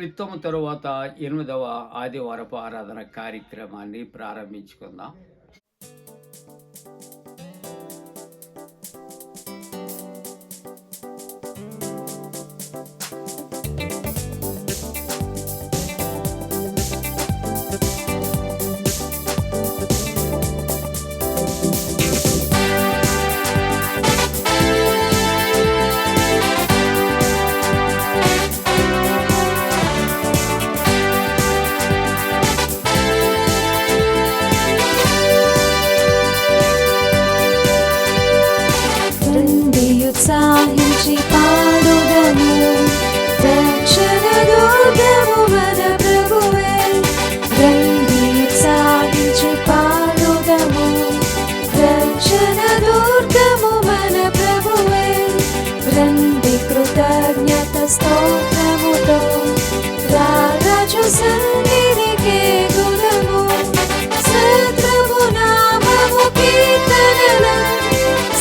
క్రితం తరువాత 8వ ఆదివారపు ఆరాధన కార్యక్రమాన్ని ప్రారంభించుకుందాం. ఉత్సాహించి పాడుదము, రక్షణ దుర్గము మన ప్రభువే. రండి ఉత్సాహించి పాడుదము, రక్షణ దుర్గము మన ప్రభువే. రండి కృతజ్ఞత స్తోత్రముతో రారాజు సన్నిధికి గుణము, శత్రువు నామము కీర్తనల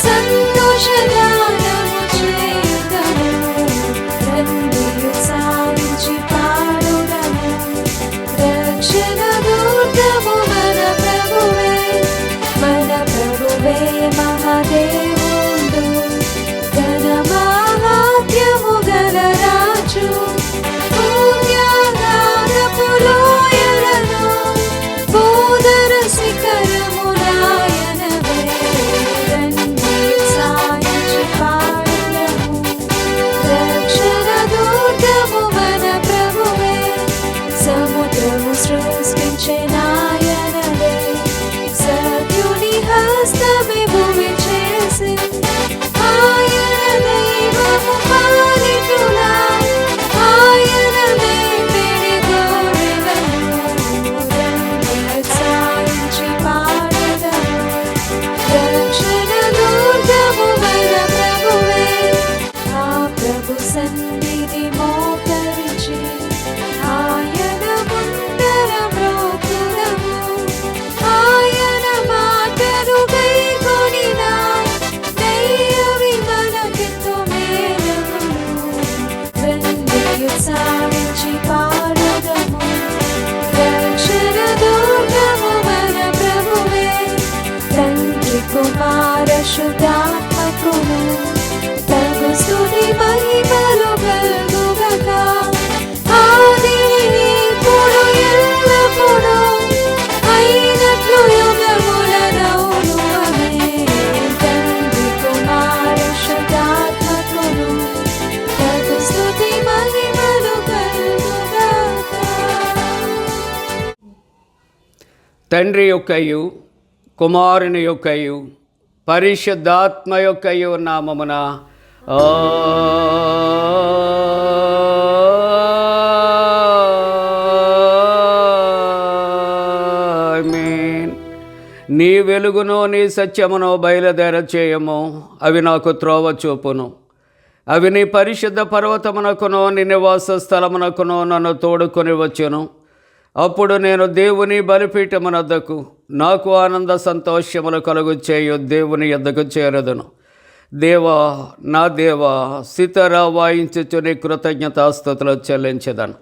సంతోషగానము చేయుదము. రండి ఉత్సాహించి పాడుదము, రక్షణ దుర్గము మన ప్రభువే. మన ప్రభువే మహాదేవుడు, ఘన మహాత్మ్యము గల రాజు. పుణ్యగానపు లోయలను బోధర శిఖరములాయనవే. రండి ఉత్సాహించి పాడుదము, రక్షణ దుర్గము మన ప్రభువే. సముద్రము సృష్టించెనాయనవే, సత్యుని హస్తమే భూమి చేసి. ఆయన దైవము పాలితులా, ఆయననే పెనుగోరెదము. రండి ఉత్సాహించి పాడుదము, రక్షణ దుర్గము మన ప్రభువే. ఆ ప్రభు సన్నిధి మోకరించి ఆయన ముందర మ్రోక్కుదము. ఆయన మాటను గైకొనిన దైవవి మనకెంతో మేలగును. రండి ఉత్సాహించి పాడుదము, రక్షణ దుర్గము మన ప్రభువే. తండ్రి కుమార శుద్ధాత్మకును తగు స్తుతి మహిమలు కలుగుగాక. ఆదిని ఇప్పుడు ఎల్లప్పుడూ అయినట్లు యుగములనౌను ఆమేన్. తండ్రి కుమార శుద్ధాత్మకును తగు స్తుతి మహిమలు కలుగుగాక. తండ్రి యొక్కయు కుమారుని యొక్కయు పరిశుద్ధాత్మ యొక్కయు నామమున ఆమేన్. నీ వెలుగును నీ సత్యమును బయలుదేర చేయము, అవి నాకు త్రోవ చూపును. అవి నీ పరిశుద్ధ పర్వతమునకును నీ నివాస స్థలమునకును నన్ను తోడుకొని వచ్చును. అప్పుడు నేను దేవుని బలిపీఠమునద్దకు నాకు ఆనంద సంతోషములు కలుగు చేయు దేవుని యొద్దకు చేరదును. దేవా నా దేవా, సితార వాయించుచు నీ కృతజ్ఞతాస్తుతులు చెల్లించెదను.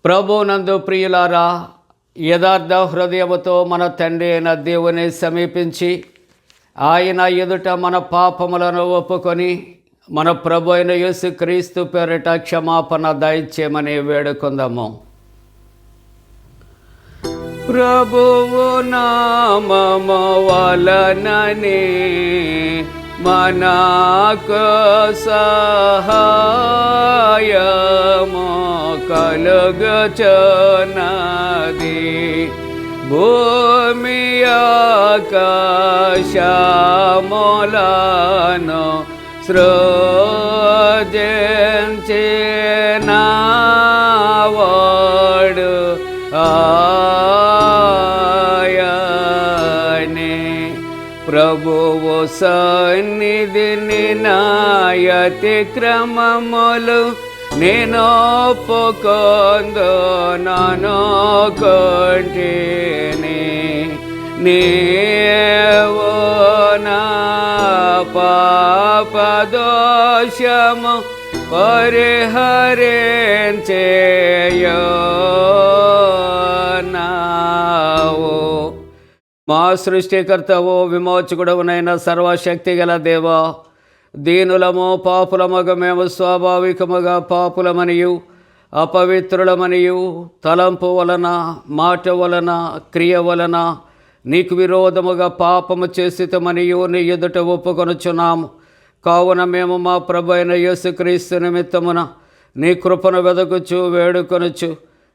ప్రభువునందు ప్రియులారా, యథార్థ హృదయముతో మన తండ్రి అయిన దేవుని సమీపించి ఆయన ఎదుట మన పాపములను ఒప్పుకొని మన ప్రభు అయిన యేసుక్రీస్తు పేరిట క్షమాపణ దయచేయమని వేడుకుందాము. ప్రభువు నామము వలననే మనకు సహాయము కలుగుచున్నది. భూమి ఆకాశములను సృజించినవాడు ఆయనే. ప్రభువు సన్నిధిని నాయతి క్రమములు నేను ఒప్పుకొందు నన్ను కొంటిని. నీవు నా పాపదోషము పరిహరించేయనావు. మా సృష్టికర్తవు విమోచకుడవునైన సర్వశక్తి గల దేవా, దీనులము పాపులమగ మేము స్వాభావికముగా పాపులమనియు అపవిత్రులమనియు తలంపు వలన మాట వలన క్రియ వలన నీకు విరోధముగా పాపము చేసితమనియు నీ ఎదుట ఒప్పుకొనుచున్నాము. కావున మేము మా ప్రభు అయిన యేసుక్రీస్తు నిమిత్తమున నీ కృపను వెదకుచు వేడుకొనుచు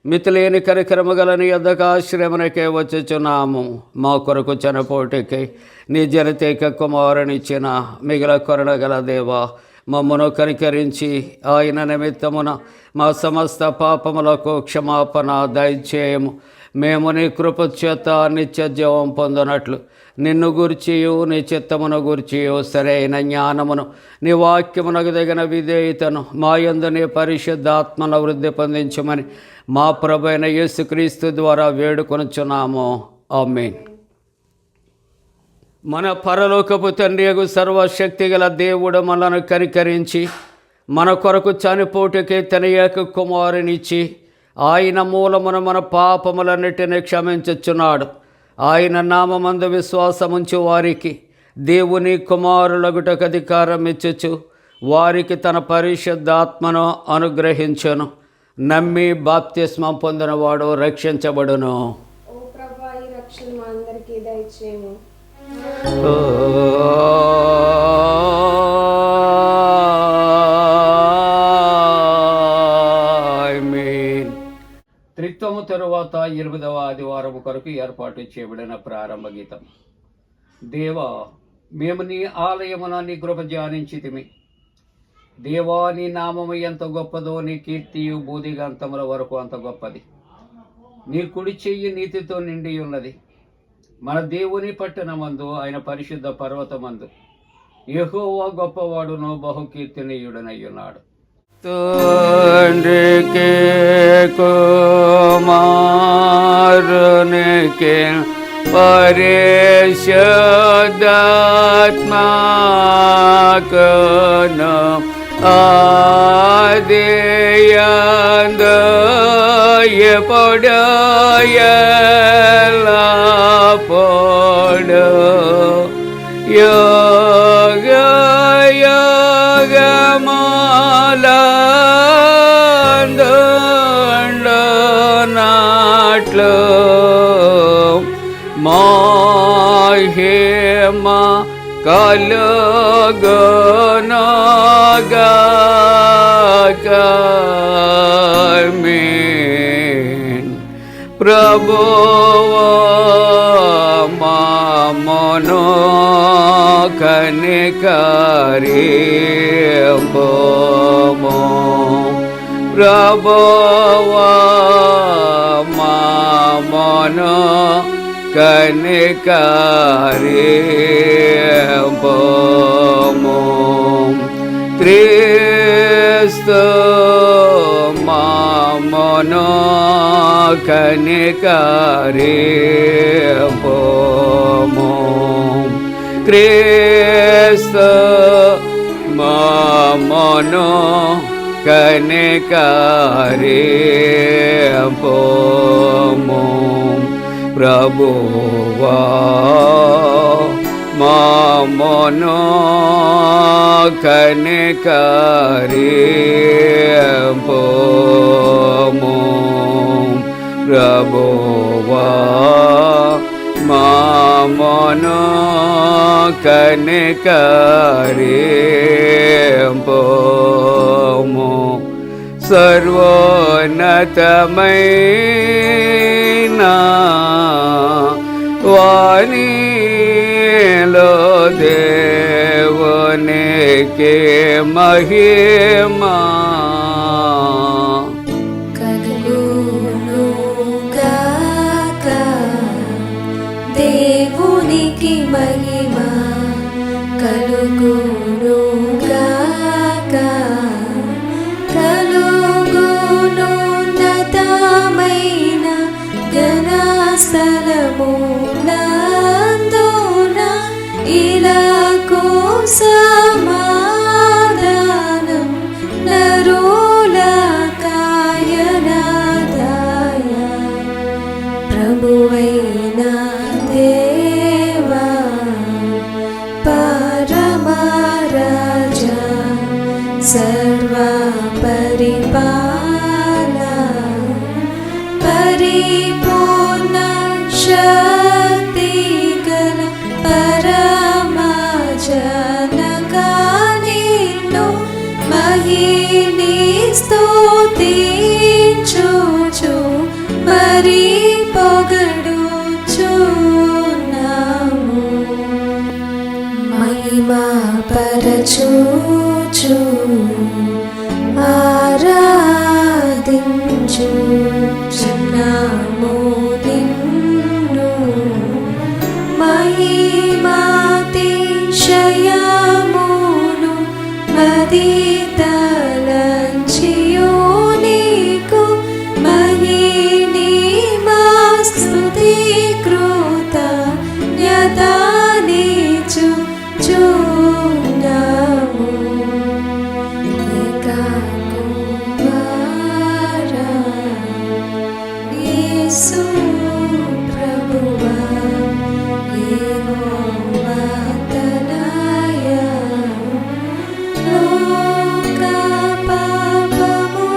మితిలేని కరికరము గల నీ యొద్దకు ఆశ్రయమునకే వచ్చుచున్నాము. మా కొరకు చనిపోటికై నీ జనతేక కుమారునిచ్చిన మిగిల కరుణగల దేవా, మమ్మను కనికరించి ఆయన నిమిత్తమున మా సమస్త పాపములకు క్షమాపణ దయచేయము. మేము నీ కృప చేత నిత్య జీవం పొందినట్లు నిన్ను గూర్చియు నీ చిత్తమును గూర్చియు సరైన జ్ఞానమును నీ వాక్యమునకు తగిన విధేయతను మా యందు నీ పరిశుద్ధాత్మను వృద్ధి పొందించమని మా ప్రభు అయిన యేసుక్రీస్తు ద్వారా వేడుకొనుచున్నాము. ఆమేన్. మన పరలోకపు తండ్రియగు సర్వశక్తి గల దేవుడు మనను కనికరించి మన కొరకు చనిపోటుకే తన ఏక కుమారునిచ్చి ఆయన మూలమున మన పాపములన్నిటిని క్షమించుచున్నాడు. ఆయన నామమందు విశ్వాసముంచు వారికి దేవుని కుమారులగుటకు అధికారం ఇచ్చుచు వారికి తన పరిశుద్ధాత్మను అనుగ్రహించును. నమ్మి బాప్తిస్మం పొందినవాడు రక్షించబడును. ఓ ప్రభువా, ఈ రక్షణ మా అందరికీ దయచేయము. త్రిత్వము తరువాత 8వ ఆదివారము కొరకు ఏర్పాటు చేయబడిన ప్రారంభ గీతం. దేవా, మేము నీ ఆలయమున నీ కృప ధ్యానించితిమి. దేవా, నీ నామము ఎంత గొప్పదో, నీ కీర్తియు బూదిగంతముల వరకు అంత గొప్పది. నీ కుడి చెయ్యి నీతితో నిండి ఉన్నది. మన దేవుని పట్టణమందు ఆయన పరిశుద్ధ పర్వతమందు యెహోవా గొప్పవాడును బహుకీర్తనీయుడనయ్యున్నాడు. తండ్రికి కుమారునికి పరిశుద్ధాత్మకును ఆదియందు ఎప్పుడు ఎల్లప్పుడు యుగ యుగములందుండునట్లు మహిమ కలుగునుగాక. ఆమేన్. ప్రభువా మమ్మును కనికరింపుము. ప్రభువా మమ్మును కనికరింపుము. క్రీస్తు మమ్మును కనికరింపుము. క్రీస్తు మమ్మును కనికరింపుము. ప్రభువా మమ్మును కనికరింపుము. ప్రభువా మమ్మును కనికరింపుము. సర్వోన్నతమైన వానిలో దేవునికి మహిమా కలుగునుగాక. దేవునికి మహిమ కలుగునుగాక. కలుగునున్నతమైన ఘనస్థలమునందున ఇలాకు సమాధానం పరిపూర్ణ శక్తిగల పరమజనకా నిన్ను మహిని స్తుతించుచు మరి పొగడుచున్నాము. మహిమా పరచుచు ఆరాధించుచున్నాము నిన్ను. మహిమాతిశయమును మదితలంచియు నీకు మహిని మా స్తుతి కృతజ్ఞతానిచుచున్నాము. ఏకకుమారా యేసు ప్రభువా యెహోవా తనయా లోక పాపము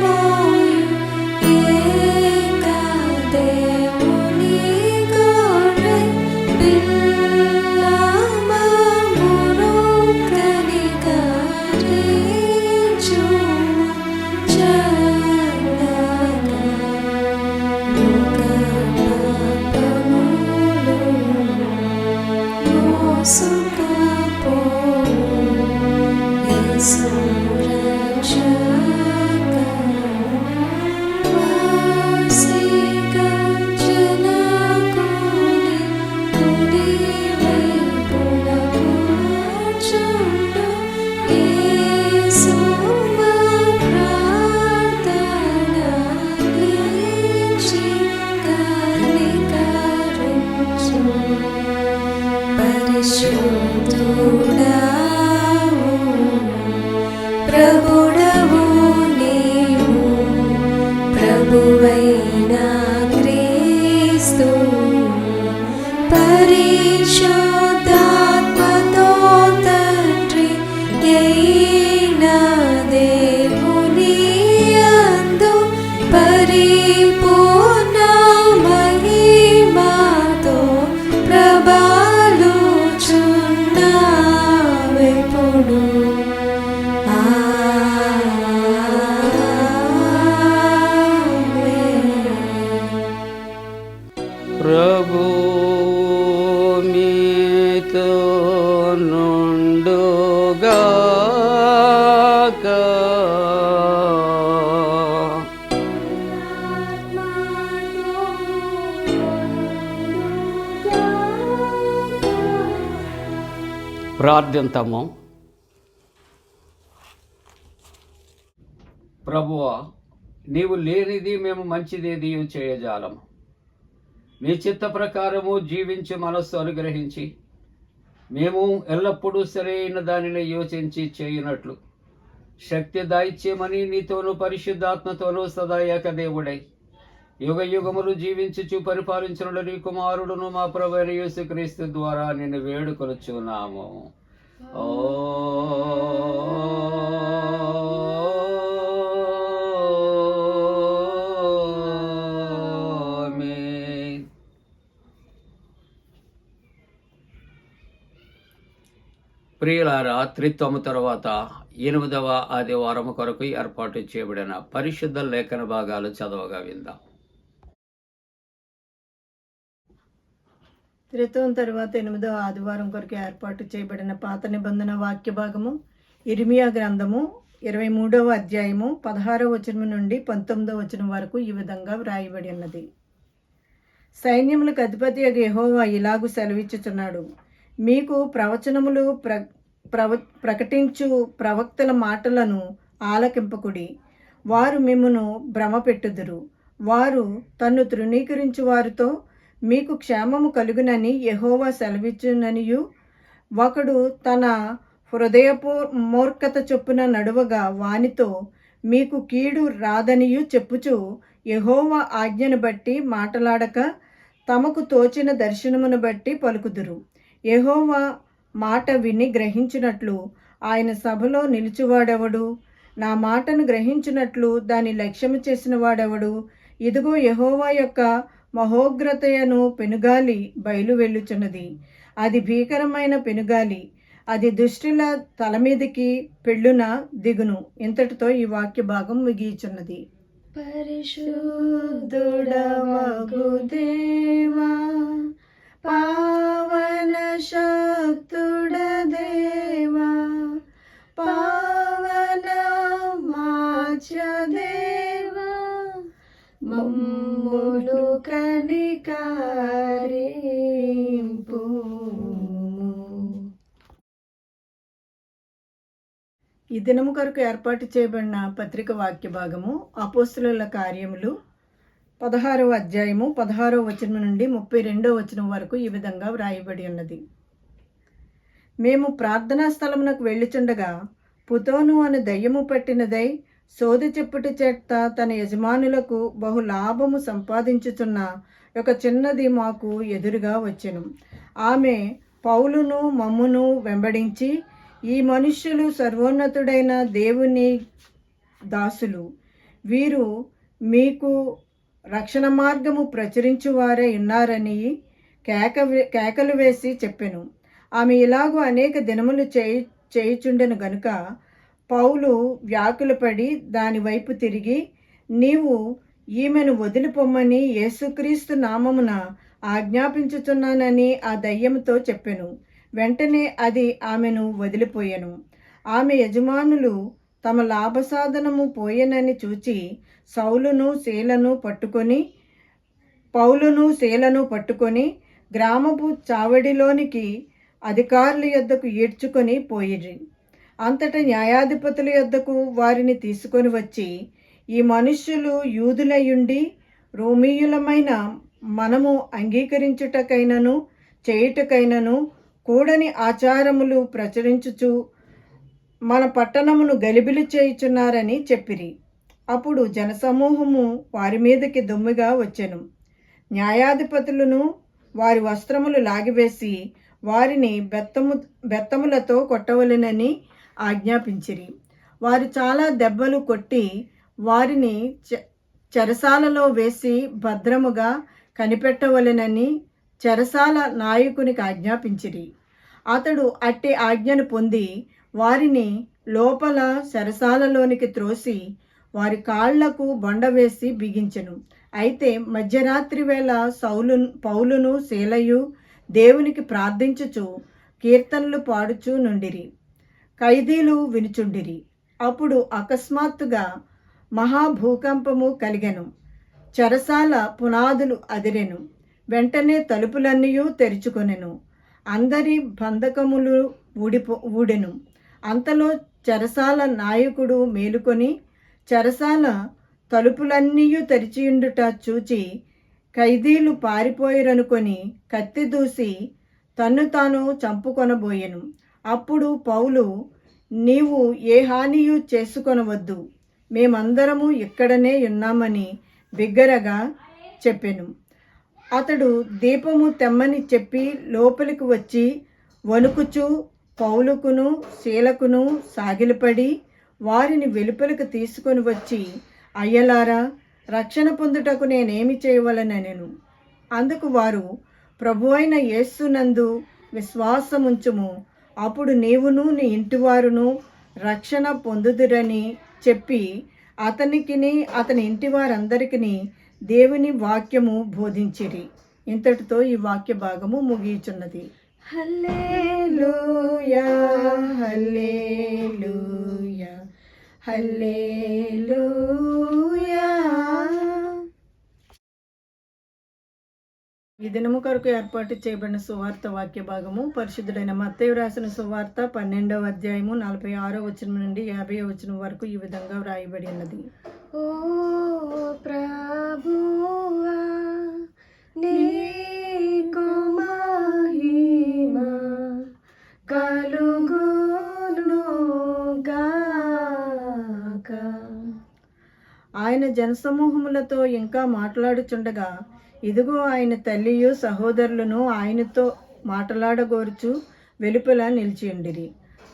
మోయు ఏక దేవుని గొర్రె పిల్ల మమ్మును కనికరించుము చల్లగా. లోక పాపములు మోసుకపోవు యేసు రక్షక. వాసిక జనకుని కుడివైపున కూర్చుండు యేసు మా ప్రార్థన నిలిచి కనికరించు. పరిశుద్ధుడావు ప్రభుడవు నీవు ప్రభువైన క్రీస్తు పరిశుద్ధాత్మతో తండ్రి అయిన దేవుని యందు పరిపూర్ణ మహిమతో ప్రబలుచున్నావెప్పుడు. ప్రభు మీతో నుండుగాక. ప్రార్థింతము. ప్రభువా, నీవు లేనిది మేము మంచిదేది చేయజాలము. నీ చిత్త ప్రకారము జీవించి మనస్సు అనుగ్రహించి మేము ఎల్లప్పుడూ సరైన దానిని యోచించి చేయునట్లు శక్తి దాయిచ్యమని నీతోనూ పరిశుద్ధాత్మతోనూ సదా ఏకదేవుడై యుగ యుగములు జీవించుచు పరిపాలించిన నీ కుమారుడును మా ప్రభువైన యేసుక్రీస్తు ద్వారా నిన్ను వేడుకొనుచున్నాము. ఆమేన్. ప్రియులారా, త్రిత్వము తరువాత 8వ ఆదివారం కొరకు ఏర్పాటు చేయబడిన పరిశుద్ధ లేఖన భాగాలు చదవగా విందాం. త్రిత్వం తరువాత 8వ ఆదివారం కొరకు ఏర్పాటు చేయబడిన పాత నిబంధన వాక్య భాగము ఇర్మియా గ్రంథము 23వ అధ్యాయము 16వ వచనం నుండి 19వ వచనం వరకు ఈ విధంగా వ్రాయబడి ఉన్నది. సైన్యములకు అధిపతి యెహోవా ఇలాగు సెలవిచ్చుచున్నాడు. మీకు ప్రవచనములు ప్రకటించు ప్రవక్తల మాటలను ఆలకింపకుడి. వారు మిమ్మును భ్రమపెట్టుదురు. వారు తన్ను తృణీకరించు వారితో మీకు క్షేమము కలుగునని యెహోవా సెలవిచ్చుననియు, ఒకడు తన హృదయపు మూర్ఖత చొప్పున నడువగా వానితో మీకు కీడు రాదనియు చెప్పుచు యెహోవా ఆజ్ఞను బట్టి మాటలాడక తమకు తోచిన దర్శనమును బట్టి పలుకుదురు. యెహోవా మాట విని గ్రహించినట్లు ఆయన సభలో నిలుచువాడెవడు? నా మాటను గ్రహించినట్లు దాని లక్ష్యము చేసిన వాడెవడు? ఇదిగో యెహోవా యొక్క మహోగ్రతయను పెనుగాలి బయలు వెళ్ళుచున్నది. అది భీకరమైన పెనుగాలి, అది దుష్టుల తల మీదకి పెళ్ళున దిగును. ఇంతటితో ఈ వాక్య భాగం ముగియుచున్నది. పరిశుద్ధుడవగు దేవా, పావన శక్తుడ దేవా, పావన మాచ దేవా, మమ్ములు కనికరింపు. ఈ దినము కొరకు ఏర్పాటు చేయబడిన పత్రిక వాక్య భాగము అపోస్తలుల కార్యములు 16వ అధ్యాయము 16వ వచనం నుండి 32వ వచనం వరకు ఈ విధంగా వ్రాయబడి ఉన్నది. మేము ప్రార్థనా స్థలమునకు వెళ్ళుచుండగా పుతోను అను దయ్యము పట్టినదై సోది చెప్పుట చేత తన యజమానులకు బహు లాభము సంపాదించుచున్న ఒక చిన్నది మాకు ఎదురుగా వచ్చెను. ఆమె పౌలును మమ్మును వెంబడించి, ఈ మనుష్యులు సర్వోన్నతుడైన దేవుని దాసులు, వీరు మీకు రక్షణ మార్గము ప్రచురించువారే ఉన్నారని కేకలు వేసి చెప్పెను. ఆమె ఇలాగూ అనేక దినములు చేయుచుండెను గనుక పౌలు వ్యాకులపడి దాని వైపు తిరిగి, నీవు ఈమెను వదిలిపొమ్మని యేసుక్రీస్తు నామమున ఆజ్ఞాపించుచున్నానని ఆ దయ్యముతో చెప్పెను. వెంటనే అది ఆమెను వదిలిపోయెను. ఆమె యజమానులు తమ లాభసాధనము పోయెనని చూచి పౌలును శీలను పట్టుకొని గ్రామపు చావడిలోనికి అధికారుల యొద్దకు ఈడ్చుకొని పోయిరి. అంతటా న్యాయాధిపతుల యొద్దకు వారిని తీసుకొని వచ్చి, ఈ మనుష్యులు యూదులయుండి రోమీయులమైన మనము అంగీకరించుటకైనను చేయుటకైనను కూడని ఆచారములు ప్రచురించుచు మన పట్టణమును గలిబిలి చేయుచున్నారని చెప్పిరి. అప్పుడు జనసమూహము వారి మీదకి దుమ్ముగా వచ్చెను. న్యాయాధిపతులను వారి వస్త్రములు లాగివేసి వారిని బెత్తములతో కొట్టవలెనని ఆజ్ఞాపించిరి. వారు చాలా దెబ్బలు కొట్టి వారిని చెరసాలలో వేసి భద్రముగా కనిపెట్టవలెనని చెరసాల నాయకునికి ఆజ్ఞాపించిరి. అతడు అట్టి ఆజ్ఞను పొంది వారిని లోపల చెరసాలలోనికి త్రోసి వారి కాళ్లకు బొండ వేసి బిగించెను. అయితే మధ్యరాత్రి వేళ పౌలును శీలయు దేవునికి ప్రార్థించుచు కీర్తనలు పాడుచూ నుండిరి. ఖైదీలు వినుచుండిరి. అప్పుడు అకస్మాత్తుగా మహాభూకంపము కలిగెను. చెరసాల పునాదులు అదిరెను. వెంటనే తలుపులన్నీ తెరుచుకొనెను. అందరి బంధకములు ఊడెను. అంతలో చెరసాల నాయకుడు మేలుకొని చెరసాల తలుపులన్నీ తెరిచియుండుట చూచి ఖైదీలు పారిపోయిరనుకొని కత్తి దూసి తన్ను తాను చంపుకొనబోయెను. అప్పుడు పౌలు, నీవు ఏ హానియు చేసుకొనవద్దు, మేమందరము ఇక్కడనే ఉన్నామని బిగ్గరగా చెప్పెను. అతడు దీపము తెమ్మని చెప్పి లోపలికి వచ్చి వణుకుచూ పౌలుకును శీలకును సాగిలపడి వారిని వెలుపలికి తీసుకొని వచ్చి, అయ్యలారా, రక్షణ పొందుటకు నేనేమి చేయవలనెను? అందుకు వారు, ప్రభువైన యేసునందు విశ్వాసముంచుము, అప్పుడు నీవును నీ ఇంటివారును రక్షణ పొందుదురని చెప్పి అతనికిని అతని ఇంటి వారందరికీ దేవుని వాక్యము బోధించిరి. ఇంతటితో ఈ వాక్య భాగము ముగియుచున్నది. హల్లెలూయా హల్లెలూయా హల్లెలూయా. ఈ దినము కొరకు ఏర్పాటు చేయబడిన సువార్త వాక్య భాగము పరిశుద్ధుడైన మత్తయి రాసిన సువార్త 12వ అధ్యాయము 46వ వచనం నుండి 50వ వచనం వరకు ఈ విధంగా వ్రాయబడి ఉన్నది. ఓ ప్రభువా, నీకు మహిమ కలుగును గాక. ఆయన జనసమూహములతో ఇంకా మాట్లాడుచుండగా ఇదిగో ఆయన తల్లియు సహోదరులను ఆయనతో మాట్లాడగోరుచు వెలుపల నిలిచియుండిరి.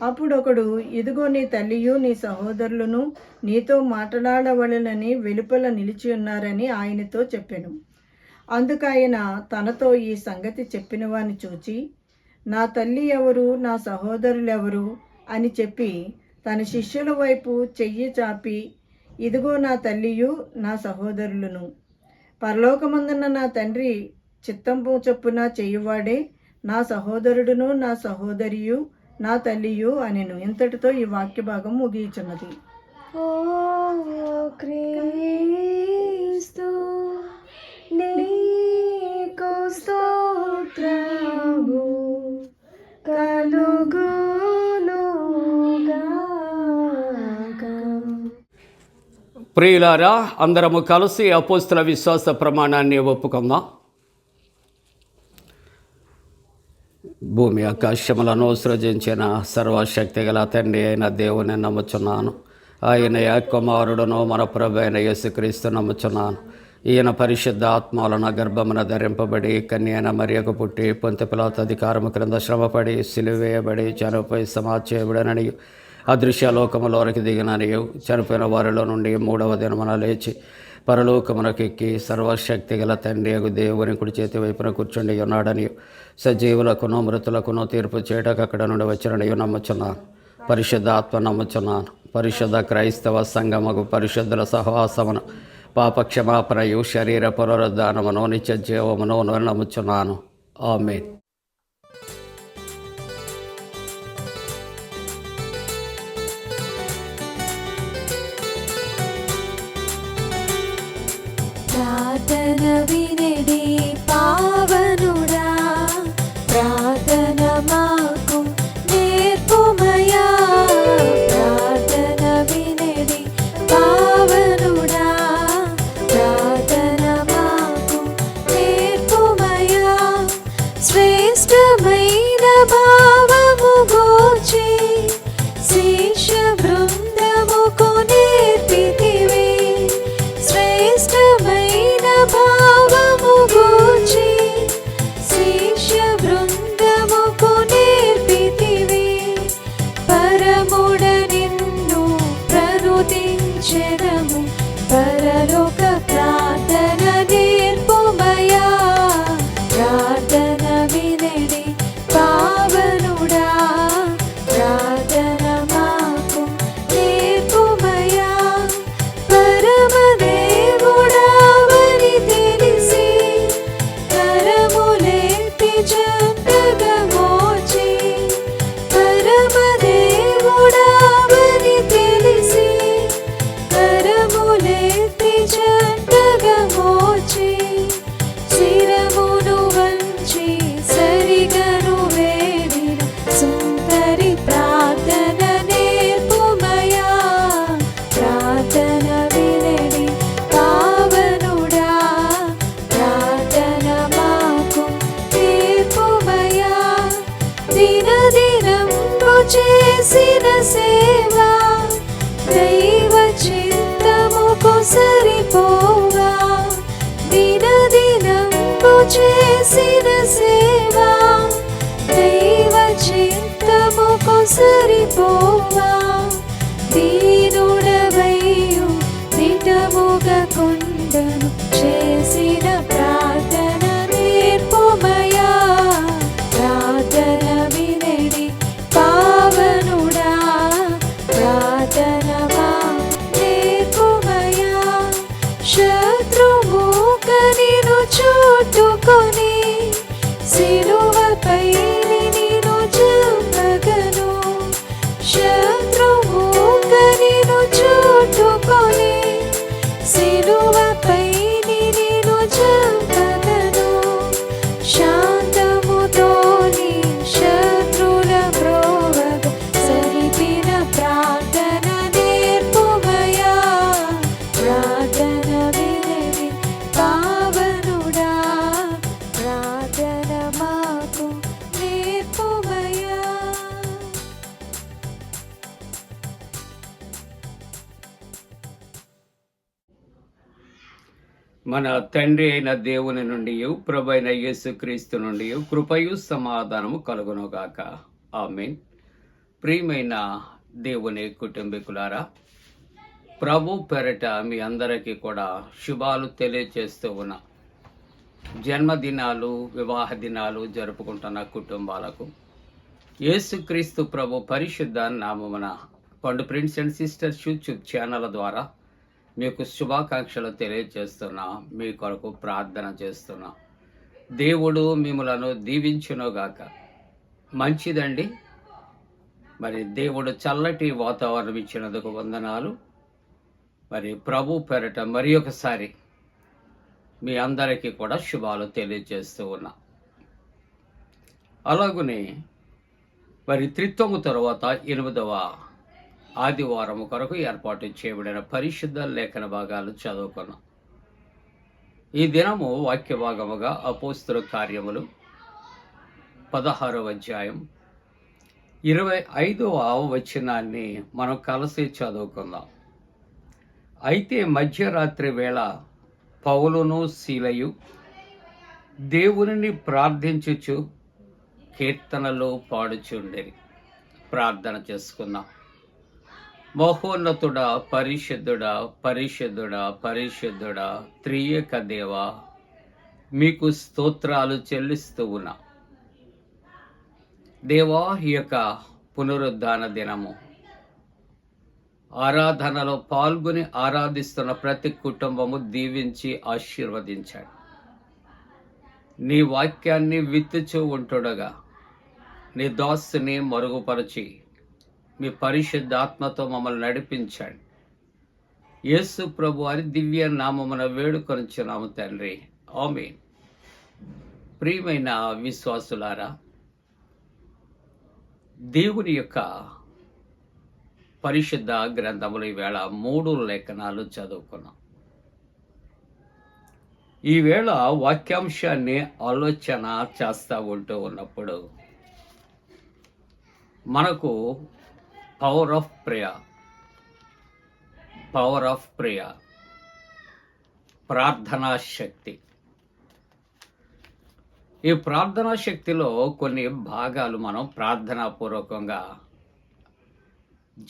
అప్పుడొకడు, ఇదిగో నీ తల్లియు నీ సహోదరులను నీతో మాట్లాడవలెనని వెలుపల నిలిచి ఉన్నారని ఆయనతో చెప్పెను. అందుకైన తనతో ఈ సంగతి చెప్పిన వాని చూచి, నా తల్లి ఎవరు, నా సహోదరులెవరు అని చెప్పి తన శిష్యుల వైపు చెయ్యి చాపి, ఇదిగో నా తల్లియు నా సహోదరులను, పరలోకమందున్న నా తండ్రి చిత్తంపు చొప్పున చేయువాడే నా సహోదరుడును నా సహోదరియు నా తల్లియు అనెను. ఇంతటితో ఈ వాక్య భాగం ముగియుచున్నది. ఓ క్రీస్తు నీకు స్తోత్రము కలుగునుగాక. ప్రియులారా, అందరము కలిసి అపోస్తుల విశ్వాస ప్రమాణాన్ని ఒప్పుకుందాం. భూమి ఆకాశములను సృజించిన సర్వశక్తి గల తండ్రి అయిన దేవుని నమ్ముచున్నాను. ఆయన కుమారుడును మన ప్రభు అయిన యేసుక్రీస్తు నమ్ముచున్నాను. ఈయన పరిశుద్ధ ఆత్మలను గర్భమున ధరింపబడి కన్యైన మరియకు పుట్టి పొంతి పిలాతు అధికారము క్రింద శ్రమపడి సిలువేయబడి చనిపోయి సమాధి చేయబడిననియు అదృశ్య లోకములోనికి దిగిననియు చనిపోయిన వారిలో నుండి 3వ దినమున లేచి పరలోకమునకెక్కి సర్వశక్తి గల తండ్రి అగు దేవుని కుడి చేతి వైపున కూర్చుండి ఉన్నాడనియు సజీవులకును మృతులకును తీర్పు చేయటకు అక్కడ నుండి వచ్చిననియు నమ్ముచున్నాను. పరిశుద్ధ ఆత్మ నమ్ముచున్నాను. పరిశుద్ధ క్రైస్తవ సంఘముకు పరిశుద్ధుల సహవాసమును పాపక్షమాపణయు శరీర పునరుద్ధానమును నిత్య జీవమును నమ్ముచున్నాను. ఆమేన్. ప్రార్థన వినడి పావనుడా, ప్రార్థన మాకు నేర్పుమయా. ప్రార్థన వినడి పావనుడా, ప్రార్థన మాకు నేర్పుమయా. శ్రేష్టమైన భావము గూర్చి శిష్య బృందముకు నేర్పితివి. శ్రేష్టమైన భావము గూర్చి శిష్య బృందముకు నేర్పితివి. పరముడ నిన్ను ప్రనుతించెదము, పరలోక ప్రార్థన నేర్పుమయా. ప్రార్థన వినడి పావనుడా, ప్రార్థన మాకు నేర్పుమయా. పరమదేవుడావని తెలిసి కరములెత్తి జంటగా మోచి. పరమదేవుడావని తెలిసి కరములెత్తి జంటగా మోచి. శిరమును వంచి సరిగను వేడిన సుందరి ప్రార్థన నేర్పుమయా. ప్రార్థన వినడి పావనుడా, ప్రార్థన మాకు నేర్పుమయా. దినదినంబు చేసిన సేవ దైవ చిత్తముకు సరిపోగా. దినదినంబు చేసిన సేవ దైవ చిత్తముకు సరిపోగా. దీనుడవయ్యు దిటముగా కొండను చేసిన ప్రార్థన నేర్పుమయా. ప్రార్థన వినడి పావనుడా, ప్రార్థన మాకు నేర్పుమయా. శత్రుముఖ నిన్ను చుట్టుకొని సిలువపై నిన్ను చంపగను. శత్రుముఖ నిన్ను చుట్టుకొని సిలువపై నిన్ను చంపగను. శాంతముతోని శత్రుల బ్రోవగ సరిపిన ప్రార్థన నేర్పుమయా. ప్రార్థన వినడి పావనుడా, ప్రార్థన మాకు నేర్పుమయా. మన తండ్రి అయిన దేవుని నుండి ప్రభు అయిన యేసుక్రీస్తు నుండి కృపయు సమాధానము కలుగునుగాక. ఆమేన్. ప్రియమైన దేవుని కుటుంబీకులారా, ప్రభు పేరిట మీ అందరికీ కూడా శుభాలు తెలియజేస్తూ ఉన్నా. జన్మదినాలు, వివాహ దినాలు జరుపుకుంటున్న కుటుంబాలకు యేసుక్రీస్తు ప్రభు పరిశుద్ధ నామమున పండు prince and sisters YouTube channel ద్వారా మీకు శుభాకాంక్షలు తెలియజేస్తున్నా. మీ కొరకు ప్రార్థన చేస్తున్నా. దేవుడు మిమ్మలను దీవించునుగాక. మంచిదండి. మరి దేవుడు చల్లటి వాతావరణం ఇచ్చినందుకు వందనాలు. మరి ప్రభు పేరట మరి ఒకసారి మీ అందరికీ కూడా శుభాలు తెలియజేస్తూ ఉన్నా. అలాగనే మరి త్రిత్వము తర్వాత 8వ ఆదివారం కొరకు ఏర్పాటు చేయబడిన పరిశుద్ధ లేఖన భాగాలు చదువుకున్నాం. ఈ దినము వాక్య భాగముగా అపోస్తుల కార్యములు 16వ అధ్యాయం 25వ వచనాన్ని మనం కలిసి చదువుకుందాం. అయితే మధ్యరాత్రి వేళ పౌలును సీలయు దేవునిని ప్రార్థించుచు కీర్తనలు పాడుచుండేది. ప్రార్థన చేసుకుందాం. మహోన్నతుడా, పరిశుద్ధుడా, పరిశుద్ధుడా, పరిశుద్ధుడా, త్రియేక దేవా, మీకు స్తోత్రాలు చెల్లిస్తూ ఉన్నా. దేవా, ఈ యొక్క పునరుద్ధాన దినము ఆరాధనలో పాల్గొని ఆరాధిస్తున్న ప్రతి కుటుంబము దీవించి ఆశీర్వదించాడు. నీ వాక్యాన్ని విత్తుచూ ఉంటుండగా నీ దాసుని మరుగుపరిచి మీ పరిశుద్ధాత్మతో మమ్మల్ని నడిపించాడు. యేసు ప్రభు వారి దివ్య నామమున వేడుకొనుచున్నాము తండ్రి. ఆమేన్. ప్రియమైన విశ్వాసులారా, దేవుని యొక్క పరిశుద్ధ గ్రంథములు ఈవేళ 3 లేఖనాలు చదువుకున్నాం. ఈవేళ వాక్యాంశాన్ని ఆలోచన చేస్తూ ఉంటూ ఉన్నప్పుడు మనకు పవర్ ఆఫ్ ప్రేయర్, ప్రార్థనా శక్తి. ఈ ప్రార్థనా శక్తిలో కొన్ని భాగాలు మనం ప్రార్థనాపూర్వకంగా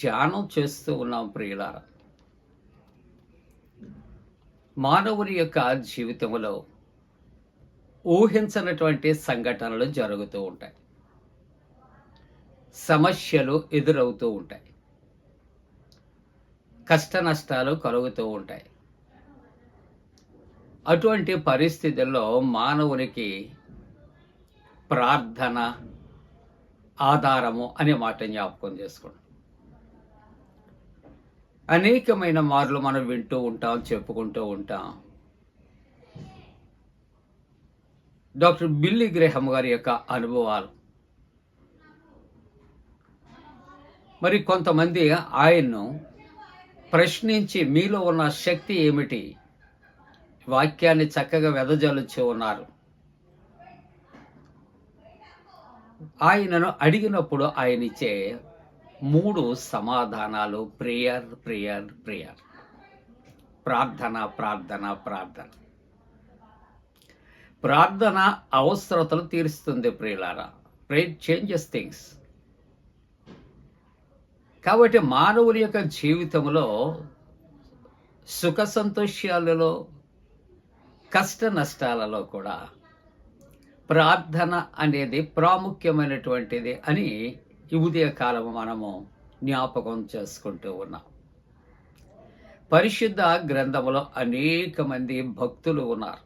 ధ్యానం చేస్తూ ఉన్నాం. ప్రియులారా, మానవుని యొక్క జీవితంలో ఊహించనటువంటి సంఘటనలు జరుగుతూ ఉంటాయి. సమస్యలు ఎదురవుతూ ఉంటాయి. కష్ట నష్టాలు కలుగుతూ ఉంటాయి. అటువంటి పరిస్థితుల్లో మానవునికి ప్రార్థన ఆధారము అనే మాట జ్ఞాపకం చేసుకోండి. అనేకమైన మార్లు మనం వింటూ ఉంటాం, చెప్పుకుంటూ ఉంటాం. డాక్టర్ బిల్లీ గ్రేహం గారి యొక్క అనుభవాలు. మరి కొంతమంది ఆయన్ను ప్రశ్నించి మీలో ఉన్న శక్తి ఏమిటి, వాక్యాన్ని చక్కగా వెదజల్లుచూ ఉన్నారు. ఆయనను అడిగినప్పుడు ఆయన ఇచ్చే 3 సమాధానాలు ప్రేయర్, ప్రేయర్, ప్రేయర్. ప్రార్థన, ప్రార్థన, ప్రార్థన. ప్రార్థన అవసరతలు తీరుస్తుంది ప్రియులారా. Prayer changes things. కాబట్టి మానవుని యొక్క జీవితంలో సుఖ సంతోషాలలో, కష్ట నష్టాలలో కూడా ప్రార్థన అనేది ప్రాముఖ్యమైనటువంటిది అని ఈ ఉదయ కాలము మనము జ్ఞాపకం చేసుకుంటూ ఉన్నాం. పరిశుద్ధ గ్రంథములో అనేక మంది భక్తులు ఉన్నారు.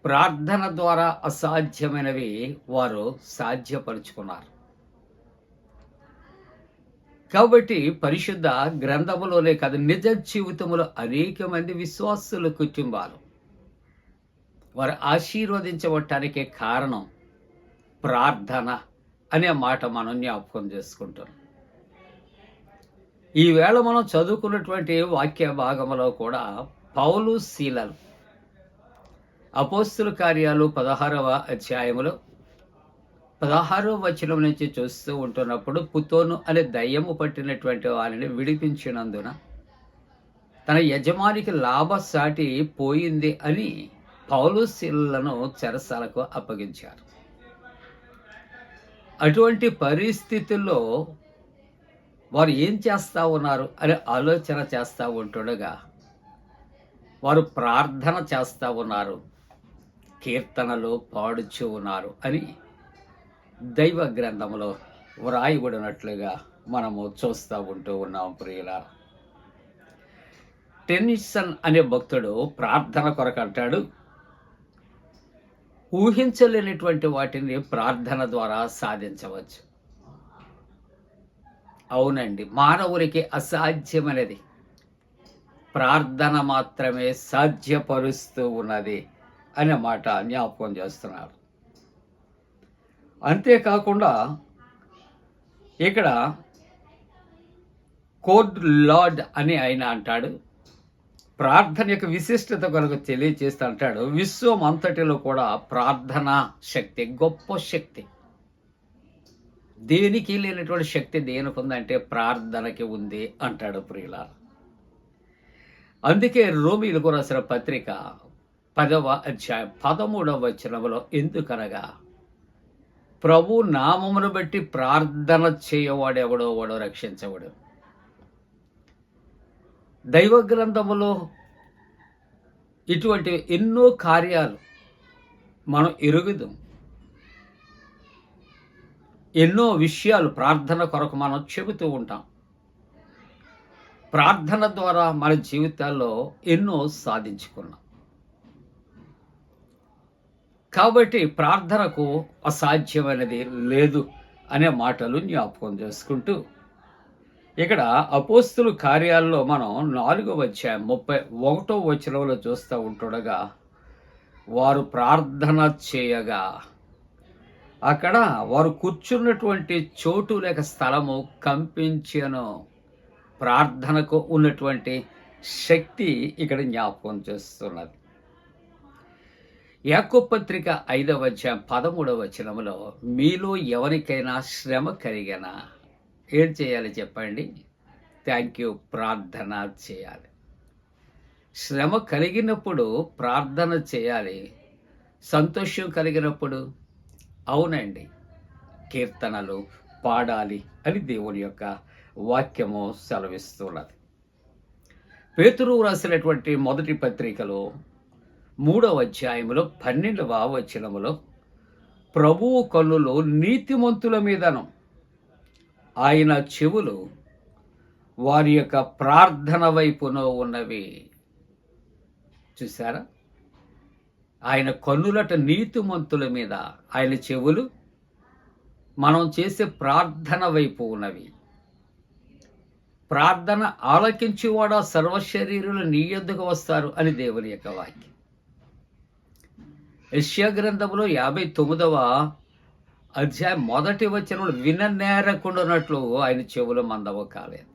ప్రార్థన ద్వారా అసాధ్యమైనవి వారు సాధ్యపరుచుకున్నారు. కాబట్టి పరిశుద్ధ గ్రంథములోనే కాదు, నిజ జీవితంలో అనేక మంది విశ్వాసుల కుటుంబాలు వారు ఆశీర్వదించబడటానికి కారణం ప్రార్థన అనే మాట మనం జ్ఞాపకం చేసుకుంటాం. ఈవేళ మనం చదువుకున్నటువంటి వాక్య భాగంలో కూడా పౌలు సీలలు అపోస్తుల కార్యాలు 16వ అధ్యాయములో 16వ వచనం నుంచి చూస్తూ ఉంటున్నప్పుడు, పుతోను అనే దయ్యము పట్టినటువంటి వారిని విడిపించినందున తన యజమానికి లాభసాటి పోయింది అని పౌలు సీలలను చెరసాలకు అప్పగించారు. అటువంటి పరిస్థితుల్లో వారు ఏం చేస్తూ ఉన్నారు అనే ఆలోచన చేస్తూ ఉంటుండగా వారు ప్రార్థన చేస్తూ ఉన్నారు, కీర్తనలు పాడుచూ ఉన్నారు అని దైవ గ్రంథంలో వ్రాయబడినట్లుగా మనము చూస్తూ ఉంటూ ఉన్నాం ప్రియులారా. టెన్నిసన్ అనే భక్తుడు ప్రార్థన కొరకు అంటాడు, ఊహించలేనటువంటి వాటిని ప్రార్థన ద్వారా సాధించవచ్చు. అవునండి, మానవునికి అసాధ్యమైనది ప్రార్థన మాత్రమే సాధ్యపరుస్తూ ఉన్నది అనే మాట జ్ఞాపకం చేస్తున్నారు. అంతేకాకుండా ఇక్కడ కోడ్ లార్డ్ అని ఆయన అంటాడు, ప్రార్థన యొక్క విశిష్టత కొరకు తెలియజేస్తూ అంటాడు, విశ్వం అంతటిలో కూడా ప్రార్థనా శక్తి గొప్ప శక్తి. దేనికి లేనటువంటి శక్తి దేనికి ఉందంటే ప్రార్థనకి ఉంది అంటాడు ప్రియులారా. అందుకే రోమీయులకు రాసిన పత్రిక 10వ అధ్యాయం 13వ వచనములో, ఎందుకనగా ప్రభు నామమును బట్టి ప్రార్థన చేయవాడెవడో వాడు రక్షించబడు. దైవ గ్రంథములో ఇటువంటి ఎన్నో కార్యాలు మనం ఎరుగుదాం. ఎన్నో విషయాలు ప్రార్థన కొరకు మనం చెబుతూ ఉంటాం. ప్రార్థన ద్వారా మన జీవితాల్లో ఎన్నో సాధించుకున్నాం. కాబట్టి ప్రార్థనకు అసాధ్యమైనది లేదు అనే మాటలు జ్ఞాపకం చేసుకుంటూ ఇక్కడ అపోస్తుల కార్యాల్లో మనం 4వ అధ్యాయం 31వ వచనంలో చూస్తూ ఉంటుండగా, వారు ప్రార్థన చేయగా అక్కడ వారు కూర్చున్నటువంటి చోటు లేక స్థలము కంపించెను. ప్రార్థనకు ఉన్నటువంటి శక్తి ఇక్కడ జ్ఞాపకం చేస్తున్నది. యాకోబు పత్రిక 5వ అధ్యాయం 13వ వచనములో, మీలో ఎవరికైనా శ్రమ కలిగినా ఏం చేయాలి చెప్పండి? థ్యాంక్ యూ, ప్రార్థన చేయాలి. శ్రమ కలిగినప్పుడు ప్రార్థన చేయాలి. సంతోషం కలిగినప్పుడు అవునండి కీర్తనలు పాడాలి అని దేవుని యొక్క వాక్యము సెలవిస్తున్నది. పేతురు రాసినటువంటి మొదటి పత్రికలో 3వ అధ్యాయములో 12వ వచనములో, ప్రభువు కన్నులు నీతిమంతుల మీదను ఆయన చెవులు వారి యొక్క ప్రార్థన వైపునో ఉన్నవి. చూసారా, ఆయన కన్నులట నీతిమంతుల మీద, ఆయన చెవులు మనం చేసే ప్రార్థన వైపు ఉన్నవి. ప్రార్థన ఆలకించేవాడు సర్వశరీరులు నీ యొద్దకు వస్తారు అని దేవుని యొక్క వాక్యం. యెషయా గ్రంథంలో 59వ అధ్యాయం 1వ వచనంలో, విననేరకుండానట్లు ఆయన చెవులు మందవు కాలేదు,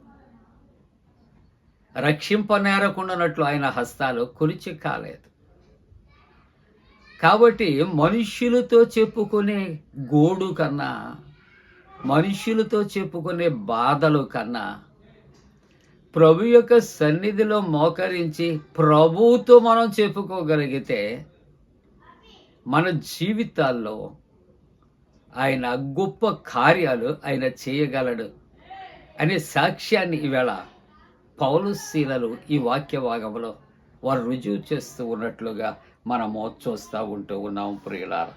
రక్షింపనేరకుండానట్లు ఆయన హస్తాలు కులిచి కాలేదు. కాబట్టి మనుష్యులతో చెప్పుకునే గోడు కన్నా, మనుష్యులతో చెప్పుకునే బాధలు కన్నా, ప్రభు యొక్క సన్నిధిలో మోకరించి ప్రభువుతో మనం చెప్పుకోగలిగితే మన జీవితాల్లో ఆయన గొప్ప కార్యాలు ఆయన చేయగలడు అనే సాక్ష్యాన్ని ఈవేళ పౌలు శీలలు ఈ వాక్య భాగంలో వారు రుజువు చేస్తూ ఉన్నట్లుగా మనము చూస్తూ ఉంటూ ఉన్నాం ప్రియులారా.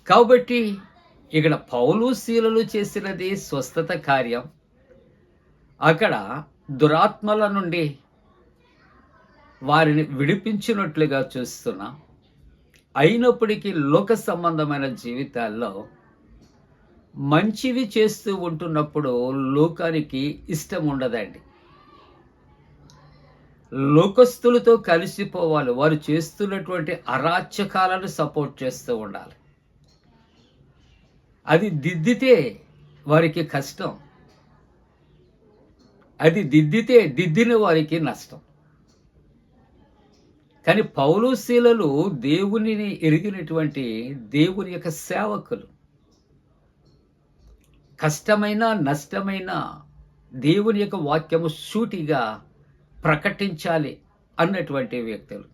కాబట్టి ఇక్కడ పౌలు శీలలు చేసినది స్వస్థత కార్యం. అక్కడ దురాత్మల నుండి వారిని విడిపించినట్లుగా చూస్తున్నాం. అయినప్పటికీ లోక సంబంధమైన జీవితాల్లో మంచివి చేస్తూ ఉంటున్నప్పుడు లోకానికి ఇష్టం ఉండదండి. లోకస్తులతో కలిసిపోవాలి, వారు చేస్తున్నటువంటి అరాచకాలను సపోర్ట్ చేస్తూ ఉండాలి. అది దిద్దితే వారికి కష్టం, అది దిద్దిన వారికి నష్టం. కానీ పౌలు శీలలు దేవునిని ఎరిగినటువంటి దేవుని యొక్క సేవకులు. కష్టమైన నష్టమైన దేవుని యొక్క వాక్యము సూటిగా ప్రకటించాలి అన్నటువంటి వ్యక్తులు.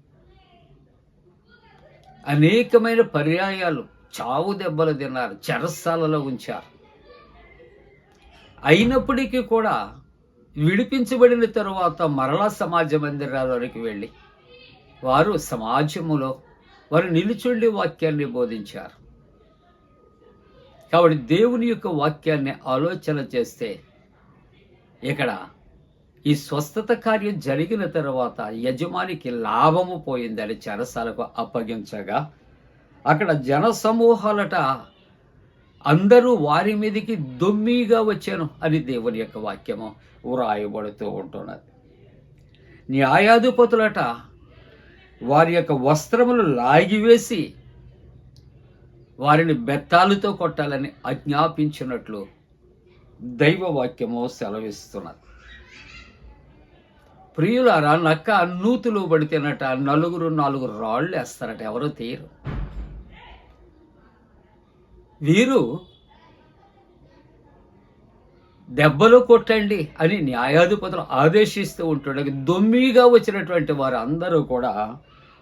అనేకమైన పర్యాయాలు చావు దెబ్బలు తిన్నారు, చెరసాలలో ఉంచారు. అయినప్పటికీ కూడా విడిపించబడిన తరువాత మరలా సమాజ మందిరాల్లోనికి వెళ్ళి వారు సమాజములో వారు నిలుచుండి వాక్యాన్ని బోధించారు. కాబట్టి దేవుని యొక్క వాక్యాన్ని ఆలోచన చేస్తే ఇక్కడ ఈ స్వస్థత కార్యం జరిగిన తర్వాత యజమానికి లాభము పోయిందని చెరసాలకు అప్పగించగా అక్కడ జన సమూహాలట అందరూ వారి మీదకి దొమ్మిగా వచ్చాను అని దేవుని యొక్క వాక్యము వ్రాయబడుతూ ఉంటున్నది. న్యాయాధిపతులట వారి యొక్క వస్త్రములు లాగివేసి వారిని బెత్తాలతో కొట్టాలని ఆజ్ఞాపించినట్లు దైవవాక్యము సెలవిస్తున్నది. ప్రియులారా, నక్క నూతులు పడితేనట నలుగురు 4 రాళ్ళు వేస్తారట, ఎవరో తీయరు. వీరు దెబ్బలు కొట్టండి అని న్యాయాధిపతులు ఆదేశిస్తూ ఉంటుండగా దొమ్మిగా వచ్చినటువంటి వారు అందరూ కూడా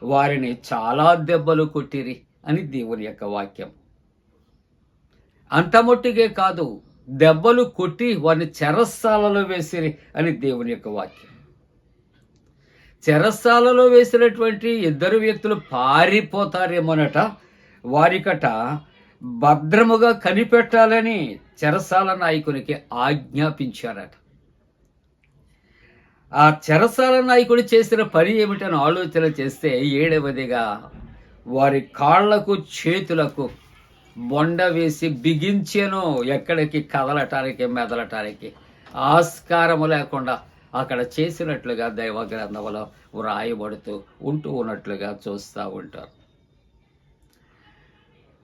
వారిని చాలా దెబ్బలు కొట్టిరి అని దేవుని యొక్క వాక్యం. అంతమొట్టిగే కాదు, దెబ్బలు కొట్టి వారిని చెరసాలలో వేసిరి అని దేవుని యొక్క వాక్యం. చెరసాలలో వేసినటువంటి 2 వ్యక్తులు పారిపోతారేమోనట, వారికట భద్రముగా కనిపెట్టాలని చెరసాల నాయకునికి ఆజ్ఞాపించారట. ఆ చెరసాల నాయకుడు చేసిన పని ఏమిటని ఆలోచన చేస్తే 7వదిగా వారి కాళ్లకు చేతులకు బొండ వేసి బిగించెను. ఎక్కడికి కదలటానికి మెదలటానికి ఆస్కారము లేకుండా అక్కడ చేసినట్లుగా దైవ గ్రంథంలో వ్రాయబడుతూ ఉన్నట్లుగా చూస్తూ ఉంటారు.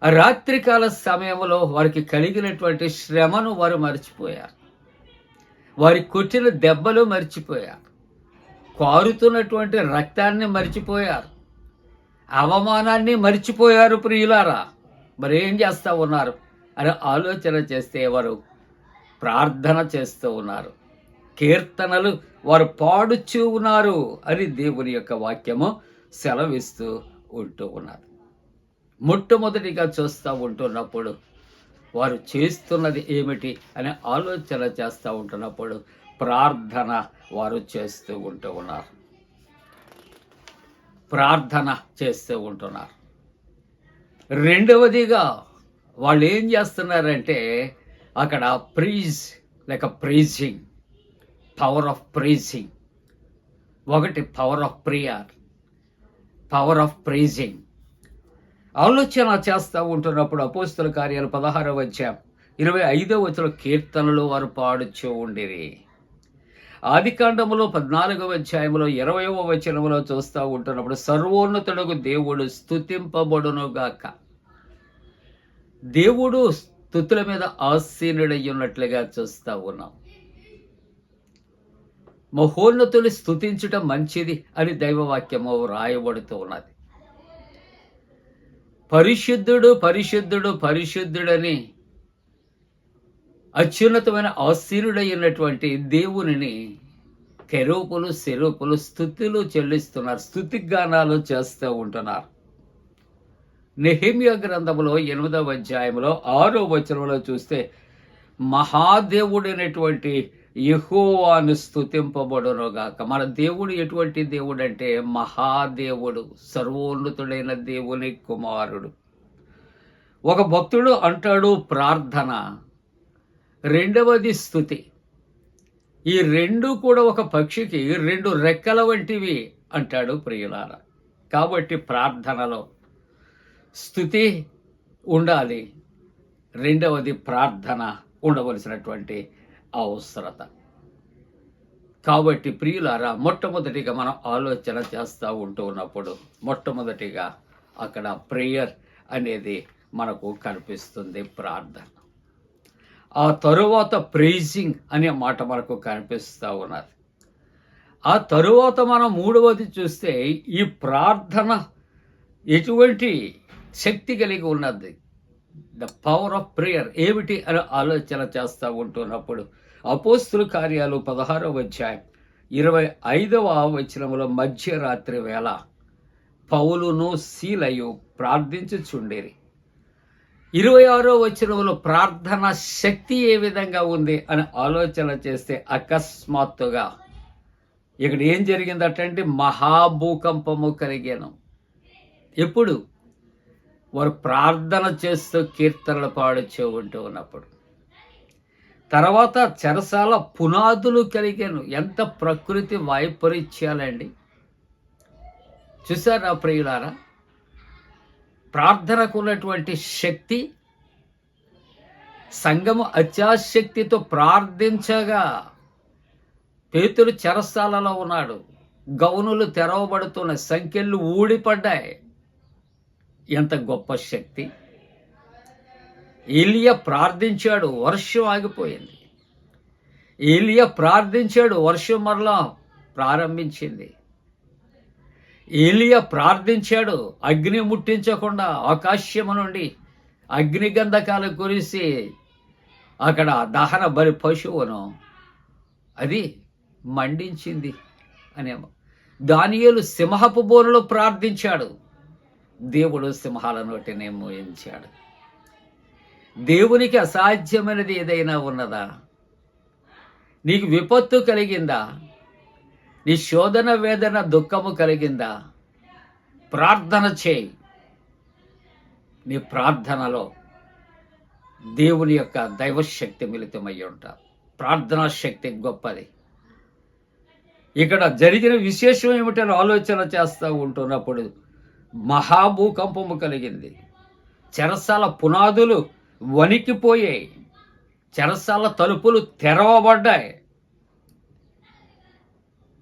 రాత్రికాల సమయంలో వారికి కలిగినటువంటి శ్రమను వారు మర్చిపోయారు. వారి కొట్టిన దెబ్బలు మర్చిపోయారు. కారుతున్నటువంటి రక్తాన్ని మర్చిపోయారు. అవమానాన్ని మర్చిపోయారు. ప్రియులారా, మరేం చేస్తూ ఉన్నారు అని ఆలోచన చేస్తే వారు ప్రార్థన చేస్తూ ఉన్నారు, కీర్తనలు వారు పాడుచూ ఉన్నారు అని దేవుని యొక్క వాక్యము సెలవిస్తూ ఉన్నారు. మొట్టమొదటిగా చూస్తూ ఉంటున్నప్పుడు వారు చేస్తున్నది ఏమిటి అని ఆలోచన చేస్తూ ఉంటున్నప్పుడు ప్రార్థన వారు చేస్తూ ఉన్నారు. ప్రార్థన చేస్తూ ఉంటున్నారు. రెండవదిగా వాళ్ళు ఏం చేస్తున్నారంటే అక్కడ ప్రైజ్ లేక ప్రైజింగ్, పవర్ ఆఫ్ ప్రైజింగ్. ఒకటి power of prayer, power of praising. ఆలోచన చేస్తూ ఉంటున్నప్పుడు అపోస్తల కార్యాలు 16వ అధ్యాయం 25వ వచనం కీర్తనలు వారు పాడుచూ ఉండిరి. ఆదికాండములో 14వ అధ్యాయంలో 20వ వచనములో చూస్తూ ఉంటున్నప్పుడు సర్వోన్నతుడకు దేవుడు స్తుతింపబడునుగాక. దేవుడు స్తుతుల మీద ఆసీనుడై ఉన్నట్లుగా చూస్తూ ఉన్నాం. మహోన్నతులు స్తుతించటం మంచిది అని దైవవాక్యము రాయబడుతూ ఉన్నది. పరిశుద్ధుడు పరిశుద్ధుడు పరిశుద్ధుడని అత్యున్నతమైన ఆసీనుడైనటువంటి దేవునిని కెరూపులు సెరూపులు స్తుతులు చెల్లిస్తున్నారు, స్తుతిగానాలు చేస్తూ ఉంటున్నారు. నెహెమ్యా గ్రంథంలో 8వ అధ్యాయంలో 6వ వచనంలో చూస్తే మహాదేవుడైనటువంటి యెహోవాను స్తుతింపబడునుగాక. మన దేవుడు ఎటువంటి దేవుడు అంటే మహాదేవుడు, సర్వోన్నతుడైన దేవుని కుమారుడు. ఒక భక్తుడు అంటాడు ప్రార్థన, రెండవది స్తుతి. ఈ రెండు కూడా ఒక పక్షికి 2 రెక్కల వంటివి అంటాడు ప్రియులారా. కాబట్టి ప్రార్థనలో స్తుతి ఉండాలి, రెండవది ప్రార్థన ఉండవలసినటువంటి అవసరత. కాబట్టి ప్రియులారా, మొట్టమొదటిగా మనం ఆలోచన చేస్తూ ఉన్నప్పుడు మొట్టమొదటిగా అక్కడ ప్రేయర్ అనేది మనకు కనిపిస్తుంది, ప్రార్థన. ఆ తరువాత ప్రైజింగ్ అనే మాట మనకు కనిపిస్తూ ఉన్నది. ఆ తరువాత మనం 3వది చూస్తే ఈ ప్రార్థన ఎటువంటి శక్తి కలిగి ఉన్నది, ద పవర్ ఆఫ్ ప్రేయర్ ఏమిటి అని ఆలోచన చేస్తూ ఉంటున్నప్పుడు అపోస్తుల కార్యాలు 16వ అధ్యాయం 25వ వచనములో మధ్యరాత్రి వేళ పౌలును సీలయు ప్రార్థించుచుండిరి. 26వ వచనంలో ప్రార్థన శక్తి ఏ విధంగా ఉంది అని ఆలోచన చేస్తే అకస్మాత్తుగా ఇక్కడ ఏం జరిగిందటంటే మహాభూకంపము కలిగాను. ఎప్పుడు? వారు ప్రార్థన చేస్తూ కీర్తనలు పాడుచూ ఉంటూ ఉన్నప్పుడు. తర్వాత చెరసాల పునాదులు కలిగాను. ఎంత ప్రకృతి వైపరీత్యాలండి. చూసారా ప్రియులారా? ప్రార్థనకు ఉన్నటువంటి శక్తి, సంఘము అత్యాశక్తితో ప్రార్థించగా పేతురు చెరసాలలో ఉన్నాడు. గౌనులు తెరవబడుతున్న, సంఖ్యలు ఊడిపడ్డాయి. ఎంత గొప్ప శక్తి! ఏలియా ప్రార్థించాడు, వర్షం ఆగిపోయింది. ఏలియా ప్రార్థించాడు, వర్షం మరలా ప్రారంభించింది. ఏలియా ప్రార్థించాడు, అగ్ని ముట్టించకుండా ఆకాశము నుండి అగ్నిగంధకాలు కురిసి అక్కడ దహన బలి పశువును అది మండించింది అనేమో. దానియేలు సింహపు బోనులో ప్రార్థించాడు, దేవుడు సింహాల నోటినే మోయించాడు. దేవునికి అసాధ్యమైనది ఏదైనా ఉన్నదా? నీకు విపత్తు కలిగిందా? నీ శోధన, వేదన, దుఃఖము కలిగిందా? ప్రార్థన చేయి. నీ ప్రార్థనలో దేవుని యొక్క దైవశక్తి మిళితమై ఉంటారు. ప్రార్థనా శక్తి గొప్పది. ఇక్కడ జరిగిన విశేషం ఏమిటని ఆలోచన చేస్తూ ఉంటున్నప్పుడు మహాభూకంపము కలిగింది. చెరసాల పునాదులు వణికిపోయాయి. చెరసాల తలుపులు తెరవబడ్డాయి.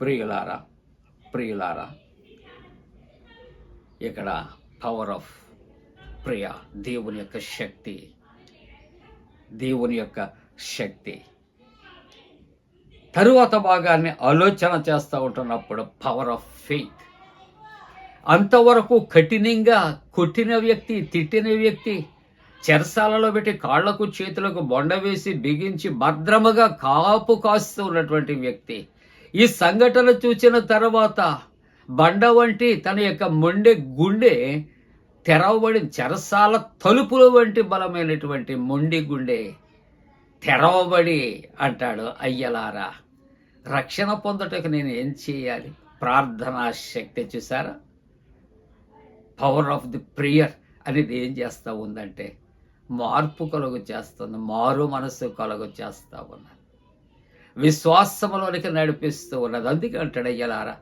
ప్రియులారా, ప్రియులారా, ఇక్కడ పవర్ ఆఫ్ ప్రియ, దేవుని యొక్క శక్తి, దేవుని యొక్క శక్తి. తరువాత భాగాన్ని ఆలోచన చేస్తూ ఉంటున్నప్పుడు పవర్ ఆఫ్ ఫెయిత్. అంతవరకు కఠినంగా కొట్టిన వ్యక్తి, తిట్టిన వ్యక్తి, చెరసాలలో పెట్టి కాళ్లకు చేతులకు బొండ వేసి బిగించి భద్రముగా కాపు కాస్తూ ఉన్నటువంటి వ్యక్తి ఈ సంఘటన చూసిన తర్వాత బండ వంటి తన యొక్క గుండె తెరవబడి, చెరసాల తలుపుల వంటి బలమైనటువంటి మొండి గుండె తెరవబడి అంటాడు, అయ్యలారా, రక్షణ పొందటకు నేను ఏం చేయాలి? ప్రార్థనా శక్తి. చూసారా? పవర్ ఆఫ్ ది ప్రేయర్ అనేది ఏం చేస్తూ ఉందంటే మార్పు కలుగు చేస్తుంది, మారు మనసు కలుగు చేస్తూ ఉన్నది, విశ్వాసంలోనికి నడిపిస్తూ ఉన్నది. అందుకే అంటాడు, అయ్యలారా,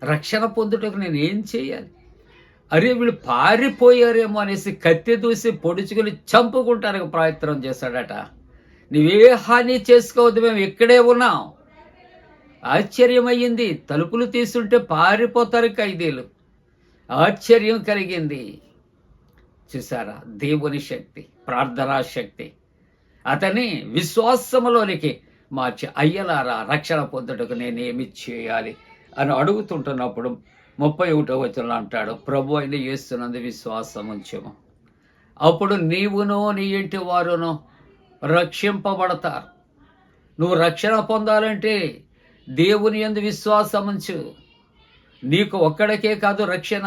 రక్షణ పొందుటకు నేను ఏం చేయాలి? అరే, వీళ్ళు పారిపోయారేమో అనేసి కత్తి దూసి పొడుచుకుని చంపుకుంటానికి ప్రయత్నం చేశాడట. నువ్వే హాని చేసుకోవద్దు, మేము ఇక్కడే ఉన్నాం. ఆశ్చర్యమయ్యింది. తలుపులు తీసుంటే పారిపోతారు ఖైదీలు. ఆశ్చర్యం కలిగింది. చూసారా? దేవుని శక్తి, ప్రార్థనా శక్తి అతని విశ్వాసములోనికి మార్చి, అయ్యలారా, రక్షణ పొందుటకు నేనేమి చేయాలి అని అడుగుతుంటున్నప్పుడు 31వ వచనంలో అంటాడు, ప్రభు అయిన యేసునందు విశ్వాసం ఉంచెము, అప్పుడు నీవును నీ ఇంటి వారును రక్షింపబడతారు. నువ్వు రక్షణ పొందాలంటే దేవుని యందు విశ్వాసం ఉంచు. నీకు ఒక్కడికే కాదు రక్షణ,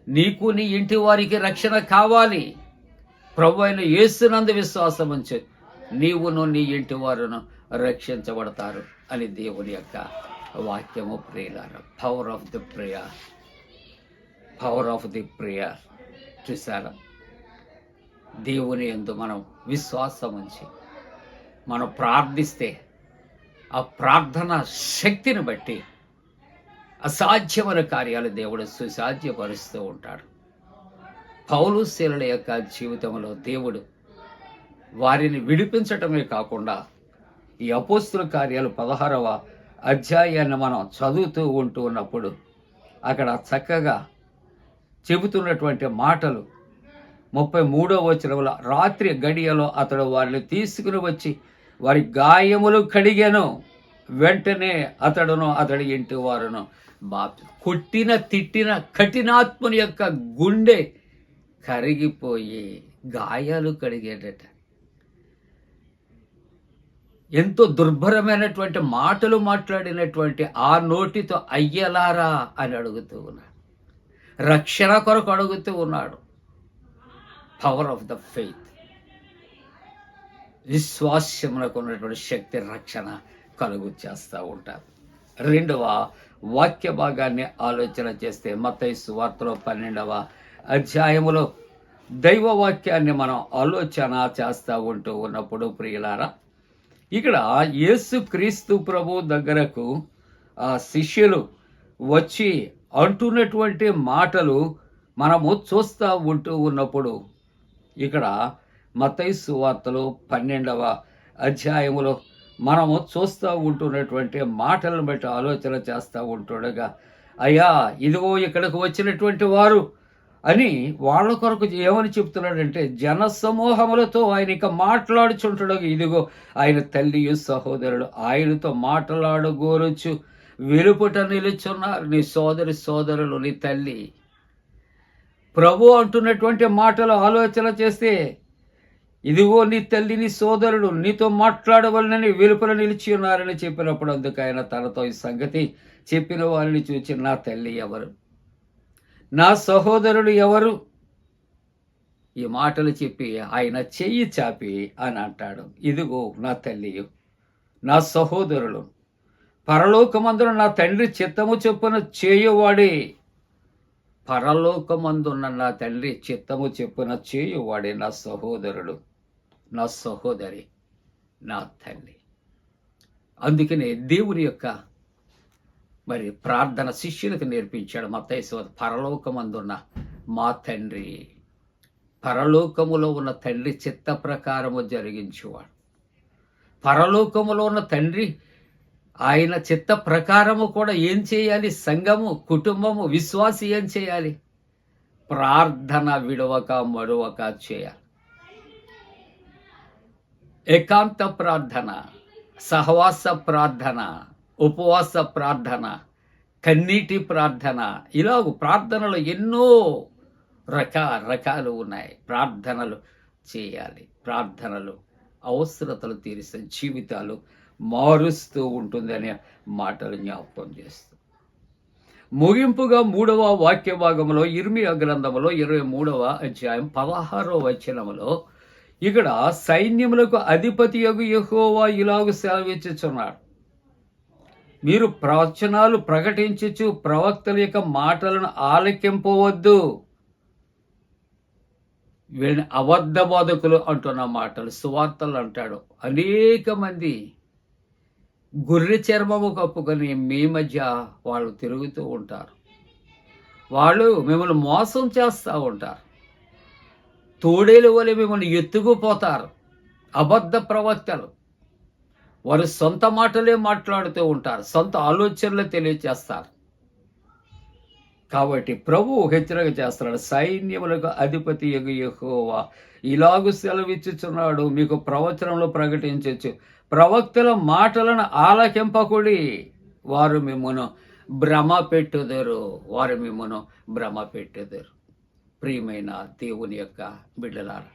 నీకు నీ ఇంటి వారికి రక్షణ కావాలి. ప్రభు అయిన యేసునందు విశ్వాసం ఉంచు, నీవును నీ ఇంటి వారును రక్షించబడతారు అని దేవుని యొక్క వాక్యము. ప్రియులారా, power of the prayer, power of the prayer. చూసారా? దేవుని యందు మనం విశ్వాసం ఉంచి మనం ప్రార్థిస్తే ఆ ప్రార్థన శక్తిని బట్టి అసాధ్యమైన కార్యాలు దేవుడు సుసాధ్యపరుస్తూ ఉంటాడు. పౌలు శీలల యొక్క జీవితంలో దేవుడు వారిని విడిపించటమే కాకుండా ఈ అపోస్తుల కార్యాలు 16వ అధ్యాయాన్ని మనం చదువుతూ ఉంటూ ఉన్నప్పుడు అక్కడ చక్కగా చెబుతున్నటువంటి మాటలు 33వ వచనంలో, రాత్రి గడియలో అతడు వారిని తీసుకుని వచ్చి వారి గాయములు కడిగాను. వెంటనే అతడును అతడి ఇంటి వారును కొట్టిన తిట్టిన కఠినాత్ముని యొక్క గుండె కరిగిపోయి గాయాలు కడిగేటట. ఎంతో దుర్భరమైనటువంటి మాటలు మాట్లాడినటువంటి ఆ నోటితో అయ్యలారా అని అడుగుతూ ఉన్నాడు. రక్షణ కొరకు అడుగుతూ ఉన్నాడు. పవర్ ఆఫ్ ద ఫెయిత్, విశ్వాసములకు ఉన్నటువంటి శక్తి, రక్షణ కలుగు చేస్తూ ఉంటారు. రెండవ వాక్య భాగాన్ని ఆలోచన చేస్తే మత్తయి సువార్తలో 12వ అధ్యాయములో దైవ వాక్యాన్ని మనం ఆలోచన చేస్తూ ఉంటూ ఉన్నప్పుడు ప్రియులారా, ఇక్కడ యేసు క్రీస్తు ప్రభు దగ్గరకు ఆ శిష్యులు వచ్చి అంటున్నటువంటి మాటలు మనము చూస్తూ ఉంటూ ఉన్నప్పుడు, ఇక్కడ మత్తయి సువార్తలో 12వ అధ్యాయములో మనము చూస్తూ ఉంటున్నటువంటి మాటలను బట్టి ఆలోచన చేస్తూ ఉంటుండగా, అయ్యా ఇదిగో ఇక్కడికి వచ్చినటువంటి వారు అని వాళ్ళ కొరకు ఏమని చెప్తున్నాడంటే, జన సమూహములతో ఆయన ఇక మాట్లాడుచుంటాడు. ఇదిగో ఆయన తల్లియు సహోదరుడు ఆయనతో మాట్లాడగోరొచ్చు వెలుపట నిలుచున్నారు నీ సోదరులు, నీ తల్లి. ప్రభు అంటున్నటువంటి మాటలు ఆలోచన చేస్తే, ఇదిగో నీ తల్లి, నీ సోదరుడు నీతో మాట్లాడవలనని వెలుపల నిలిచి ఉన్నారని చెప్పినప్పుడు, అందుకు ఆయన తనతో ఈ సంగతి చెప్పిన వారిని చూచి, నా తల్లి ఎవరు, నా సహోదరుడు ఎవరు? ఈ మాటలు చెప్పి ఆయన చెయ్యి చాపి అని అంటాడు, ఇదిగో నా తల్లియు నా సహోదరులు, పరలోకమందున నా తండ్రి చిత్తము చొప్పున చేయువాడే, పరలోకమందున్న నా తండ్రి చిత్తము చొప్పున చేయువాడే నా సహోదరుడు, నా సహోదరి, నా తల్లి. అందుకనే దేవుని యొక్క మరి ప్రార్థన శిష్యులకు నేర్పించాడు మత్తయి సువార్త. పరలోకమందున్న మా తండ్రి, పరలోకములో ఉన్న తండ్రి చిత్త ప్రకారము జరిగించేవాడు. పరలోకములో ఉన్న తండ్రి ఆయన చిత్త ప్రకారము కూడా ఏం చేయాలి? సంఘము, కుటుంబము, విశ్వాసి ఏం చేయాలి? ప్రార్థన విడవక మరువక చేయాలి. ఏకాంత ప్రార్థన, సహవాస ప్రార్థన, ఉపవాస ప్రార్థన, కన్నీటి ప్రార్థన, ఇలాగ ప్రార్థనలు ఎన్నో రకాలు ఉన్నాయి. ప్రార్థనలు చేయాలి. ప్రార్థనలు అవసరతలు తీరిస్తే జీవితాలు మారుస్తూ ఉంటుంది అనే మాటలు జ్ఞాపకం చేస్తూ, ముగింపుగా 3వ వాక్య భాగంలో ఇర్మియా గ్రంథంలో 23వ అధ్యాయం 16వ వచనములో ఇక్కడ సైన్యములకు అధిపతియగు యెహోవా ఇలాగు సెలవిచ్చుచున్నాడు, మీరు ప్రవచనాలు ప్రకటించుచు ప్రవక్తల యొక్క మాటలను ఆలకింపవద్దు. వీళ్ళని అబద్ధ బోధకులు అంటున్న మాటలు, సువార్తలు అంటాడు. అనేక మంది గొర్రె చర్మము కప్పుకొని మీ మధ్య వాళ్ళు తిరుగుతూ ఉంటారు. వాళ్ళు మిమ్మల్ని మోసం చేస్తూ ఉంటారు. తోడేలు వలె మిమ్మల్ని ఎత్తుకుపోతారు. అబద్ధ ప్రవక్తలు. వారు సొంత మాటలే మాట్లాడుతూ ఉంటారు, సొంత ఆలోచనలు తెలియజేస్తారు. కాబట్టి ప్రభువు హెచ్చరిక చేస్తున్నాడు, సైన్యములకు అధిపతి యెహోవా ఇలాగు సెలవిచ్చుచున్నాడు, మీకు ప్రవచనంలో ప్రకటించచ్చు, ప్రవక్తల మాటలను ఆలకింపకుడి, వారు మిమ్మును భ్రమ పెట్టుదురు. ప్రియమైన దేవుని యొక్క బిడ్డలారా,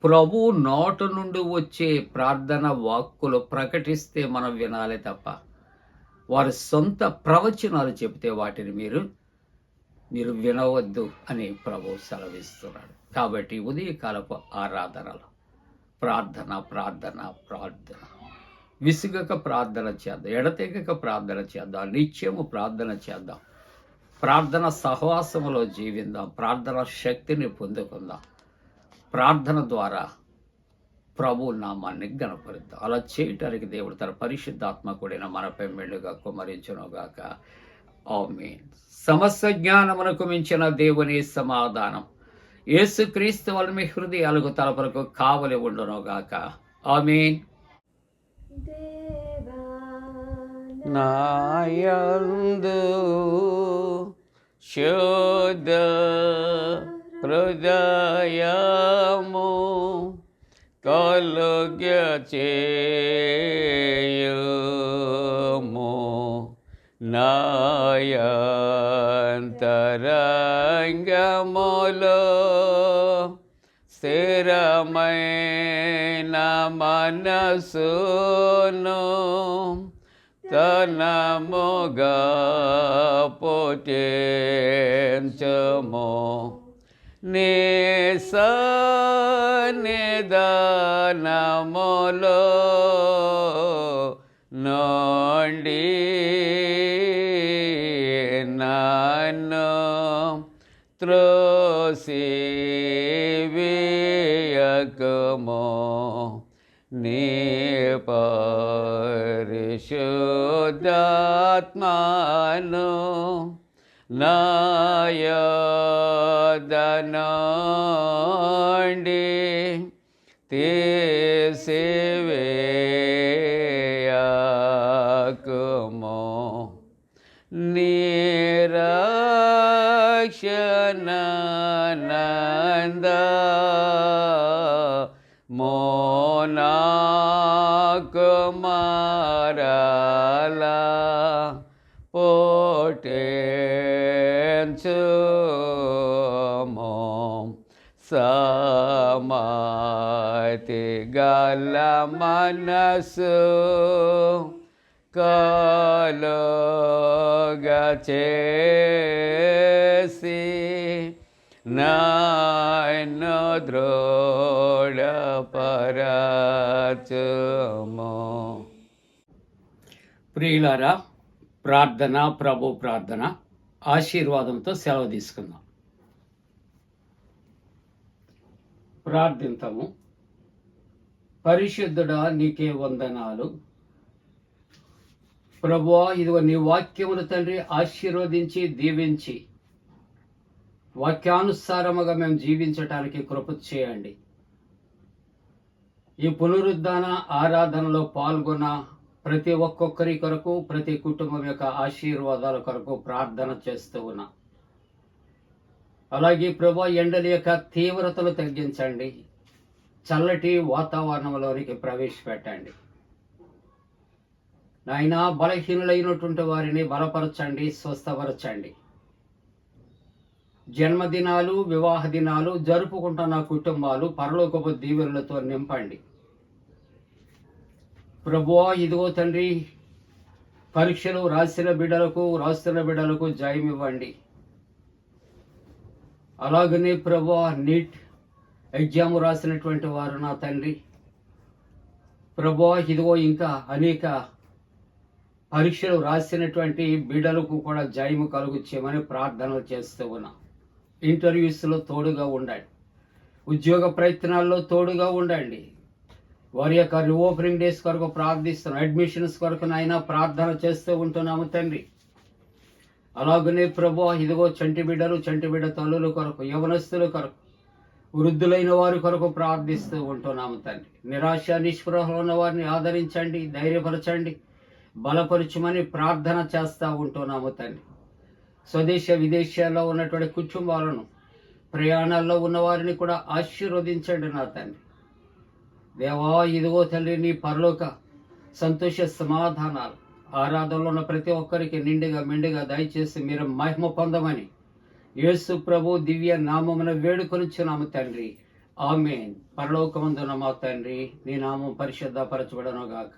ప్రభు నోట నుండి వచ్చే ప్రార్థన వాక్కులు ప్రకటిస్తే మనం వినాలి తప్ప, వారి సొంత ప్రవచనాలు చెబితే వాటిని మీరు వినవద్దు అని ప్రభు సెలవిస్తున్నాడు. కాబట్టి ఉదయకాలపు ఆరాధనలో ప్రార్థన విసుగక ప్రార్థన చేద్దాం, ఎడతెగక ప్రార్థన చేద్దాం, నిత్యము ప్రార్థన చేద్దాం, ప్రార్థన సహవాసములో జీవిద్దాం, ప్రార్థన శక్తిని పొందుకుందాం, ప్రార్థన ద్వారా ప్రభు నామాన్ని గణపరుద్దాం. అలా చేయటానికి దేవుడు తన పరిశుద్ధాత్మ కూడిన మనపై మెండుగా కుమరించునుగాక. ఆమేన్. సమస్త జ్ఞానమునకు మించిన దేవుని సమాధానం యేసుక్రీస్తు వల్ల మీ హృదయాలకు తలపలకు కావలి ఉండునుగాక. ఆమేన్. నాయందు శుద్ధ హృదయము కలుగచేయుము, నాయంతరంగములో స్థిరమైన మనసును తనముగా పుట్టించుము, నీ సన్నిధానములో నుండి నన్ను త్రోసివేయకుము. నీ పరిశుద్ధాత్మను నా యొద్ద నుండి తీసివేయకుము. నిరక్షణానంద మోనాకుమారలా పోటెంచుము. సమాతి గల మనసు కలుగా చేసి నన్ను దృఢపరచుము. ప్రియులారా, ప్రార్థన, ప్రభు ప్రార్థన ఆశీర్వాదంతో సెలవు తీసుకుందాం. ప్రార్థింతము. పరిశుద్ధుడా, నీకే వందనాలు. ప్రభువా, ఇదిగో నీ వాక్యమును తండ్రి ఆశీర్వదించి దీవించి వాక్యానుసారముగా మేము జీవించటానికి కృప చేయండి. ఈ పునరుద్ధాన ఆరాధనలో పాల్గొన్న ప్రతి ఒక్కొక్కరి కొరకు, ప్రతి కుటుంబం యొక్క ఆశీర్వాదాల కొరకు ప్రార్థన చేస్తూ ఉన్నా. అలాగే ప్రభువా, ఎండల యొక్క తీవ్రతలు తగ్గించండి, చల్లటి వాతావరణంలోనికి ప్రవేశపెట్టండి. నాయనా, బలహీనులైనటువంటి వారిని బలపరచండి, స్వస్థపరచండి. జన్మదినాలు, వివాహ దినాలు జరుపుకుంటున్న కుటుంబాలు పరలోకపు దీవెనలతో నింపండి. ప్రభువా, ఇదిగో తండ్రి, పరీక్షలు రాస్తున్న బిడ్డలకు జయం ఇవ్వండి. అలాగనే ప్రభువా, నీట్ ఎగ్జామ్ రాసినటువంటి వారు నా తండ్రి, ప్రభువా, ఇదిగో ఇంకా అనేక పరీక్షలు రాసినటువంటి బిడ్డలకు కూడా జయము కలుగు చేయమని ప్రార్థనలు చేస్తూ ఉన్నా. ఇంటర్వ్యూస్లో తోడుగా ఉండండి, ఉద్యోగ ప్రయత్నాల్లో తోడుగా ఉండండి. వారి యొక్క రీఓపెనింగ్ డేస్ కొరకు ప్రార్థిస్తున్నాం, అడ్మిషన్స్ కొరకు నాయన ప్రార్థన చేస్తూ ఉంటున్నాము తండ్రి. అలాగనే ప్రభువా, ఇదిగో చంటి బిడ్డ తల్లుల కొరకు, యవనస్తుల కొరకు, వృద్ధులైన వారి కొరకు ప్రార్థిస్తూ ఉంటున్నాము తండ్రి. నిరాశ నిస్పృహలో ఉన్న వారిని ఆదరించండి, ధైర్యపరచండి, బలపరచమని ప్రార్థన చేస్తూ ఉంటున్నాము తండ్రి. స్వదేశ విదేశాల్లో ఉన్నటువంటి కుటుంబాలను, ప్రయాణాల్లో ఉన్న వారిని కూడా ఆశీర్వదించండి నా తండ్రి. దేవా, ఇదిగో తండ్రి, నీ పరలోక సంతోష సమాధానాలు ఆరాధనలో ఉన్న ప్రతి ఒక్కరికి నిండుగా మెండుగా దయచేసి మీరు మహిమ పొందమని యేసు ప్రభు దివ్య నామమున వేడుకొనుచున్నాము తండ్రి. ఆమేన్. పరలోకమందున మా తండ్రి, నీ నామం పరిశుద్ధపరచబడను గాక,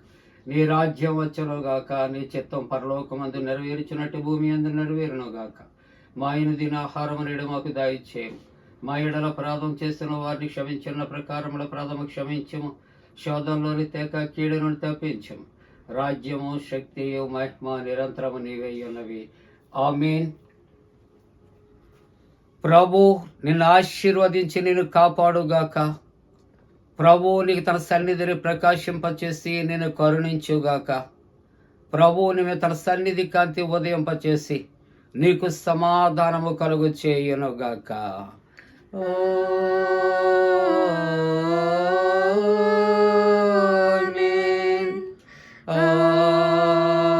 నీ రాజ్యం వచ్చును గాక, నీ చిత్తం పరలోకమందు నెరవేర్చినట్టు భూమి అందు నెరవేరును గాక. మా దిన ఆహారం నేడు మాకు దయచేయము, మా ఎడల అపరాధం చేస్తున్న వారిని క్షమించిన ప్రకారముల అపరాధము క్షమించము, శోధంలోని తేక కీడును తప్పించము. రాజ్యము, శక్తియు, మహిమ నిరంతరము నీవే ఉన్నవి. ఆమేన్. ప్రభు నిన్ను ఆశీర్వదించి నిన్ను కాపాడుగాక. ప్రభు నీకు తన సన్నిధిని ప్రకాశింపచేసి నిన్ను కరుణించుగాక. ప్రభు నీవు తన సన్నిధి కాంతి ఉదయింపచేసి నీకు సమాధానము కలుగు చేయునుగాక. ఆమేన్. ఆమేన్.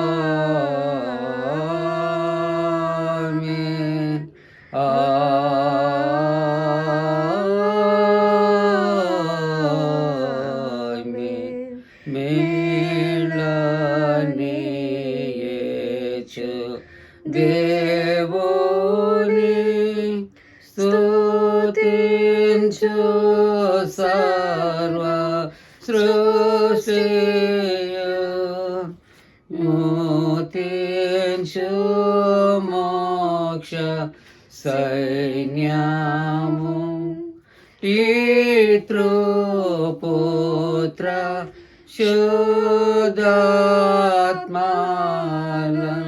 ఆమేన్. మేళనేయచు దేవుని స్తుతించు సర్వ సృష్టియు, మోతించు మోక్ష సైన్యము పితృపుత్ర శుద్ధాత్మాల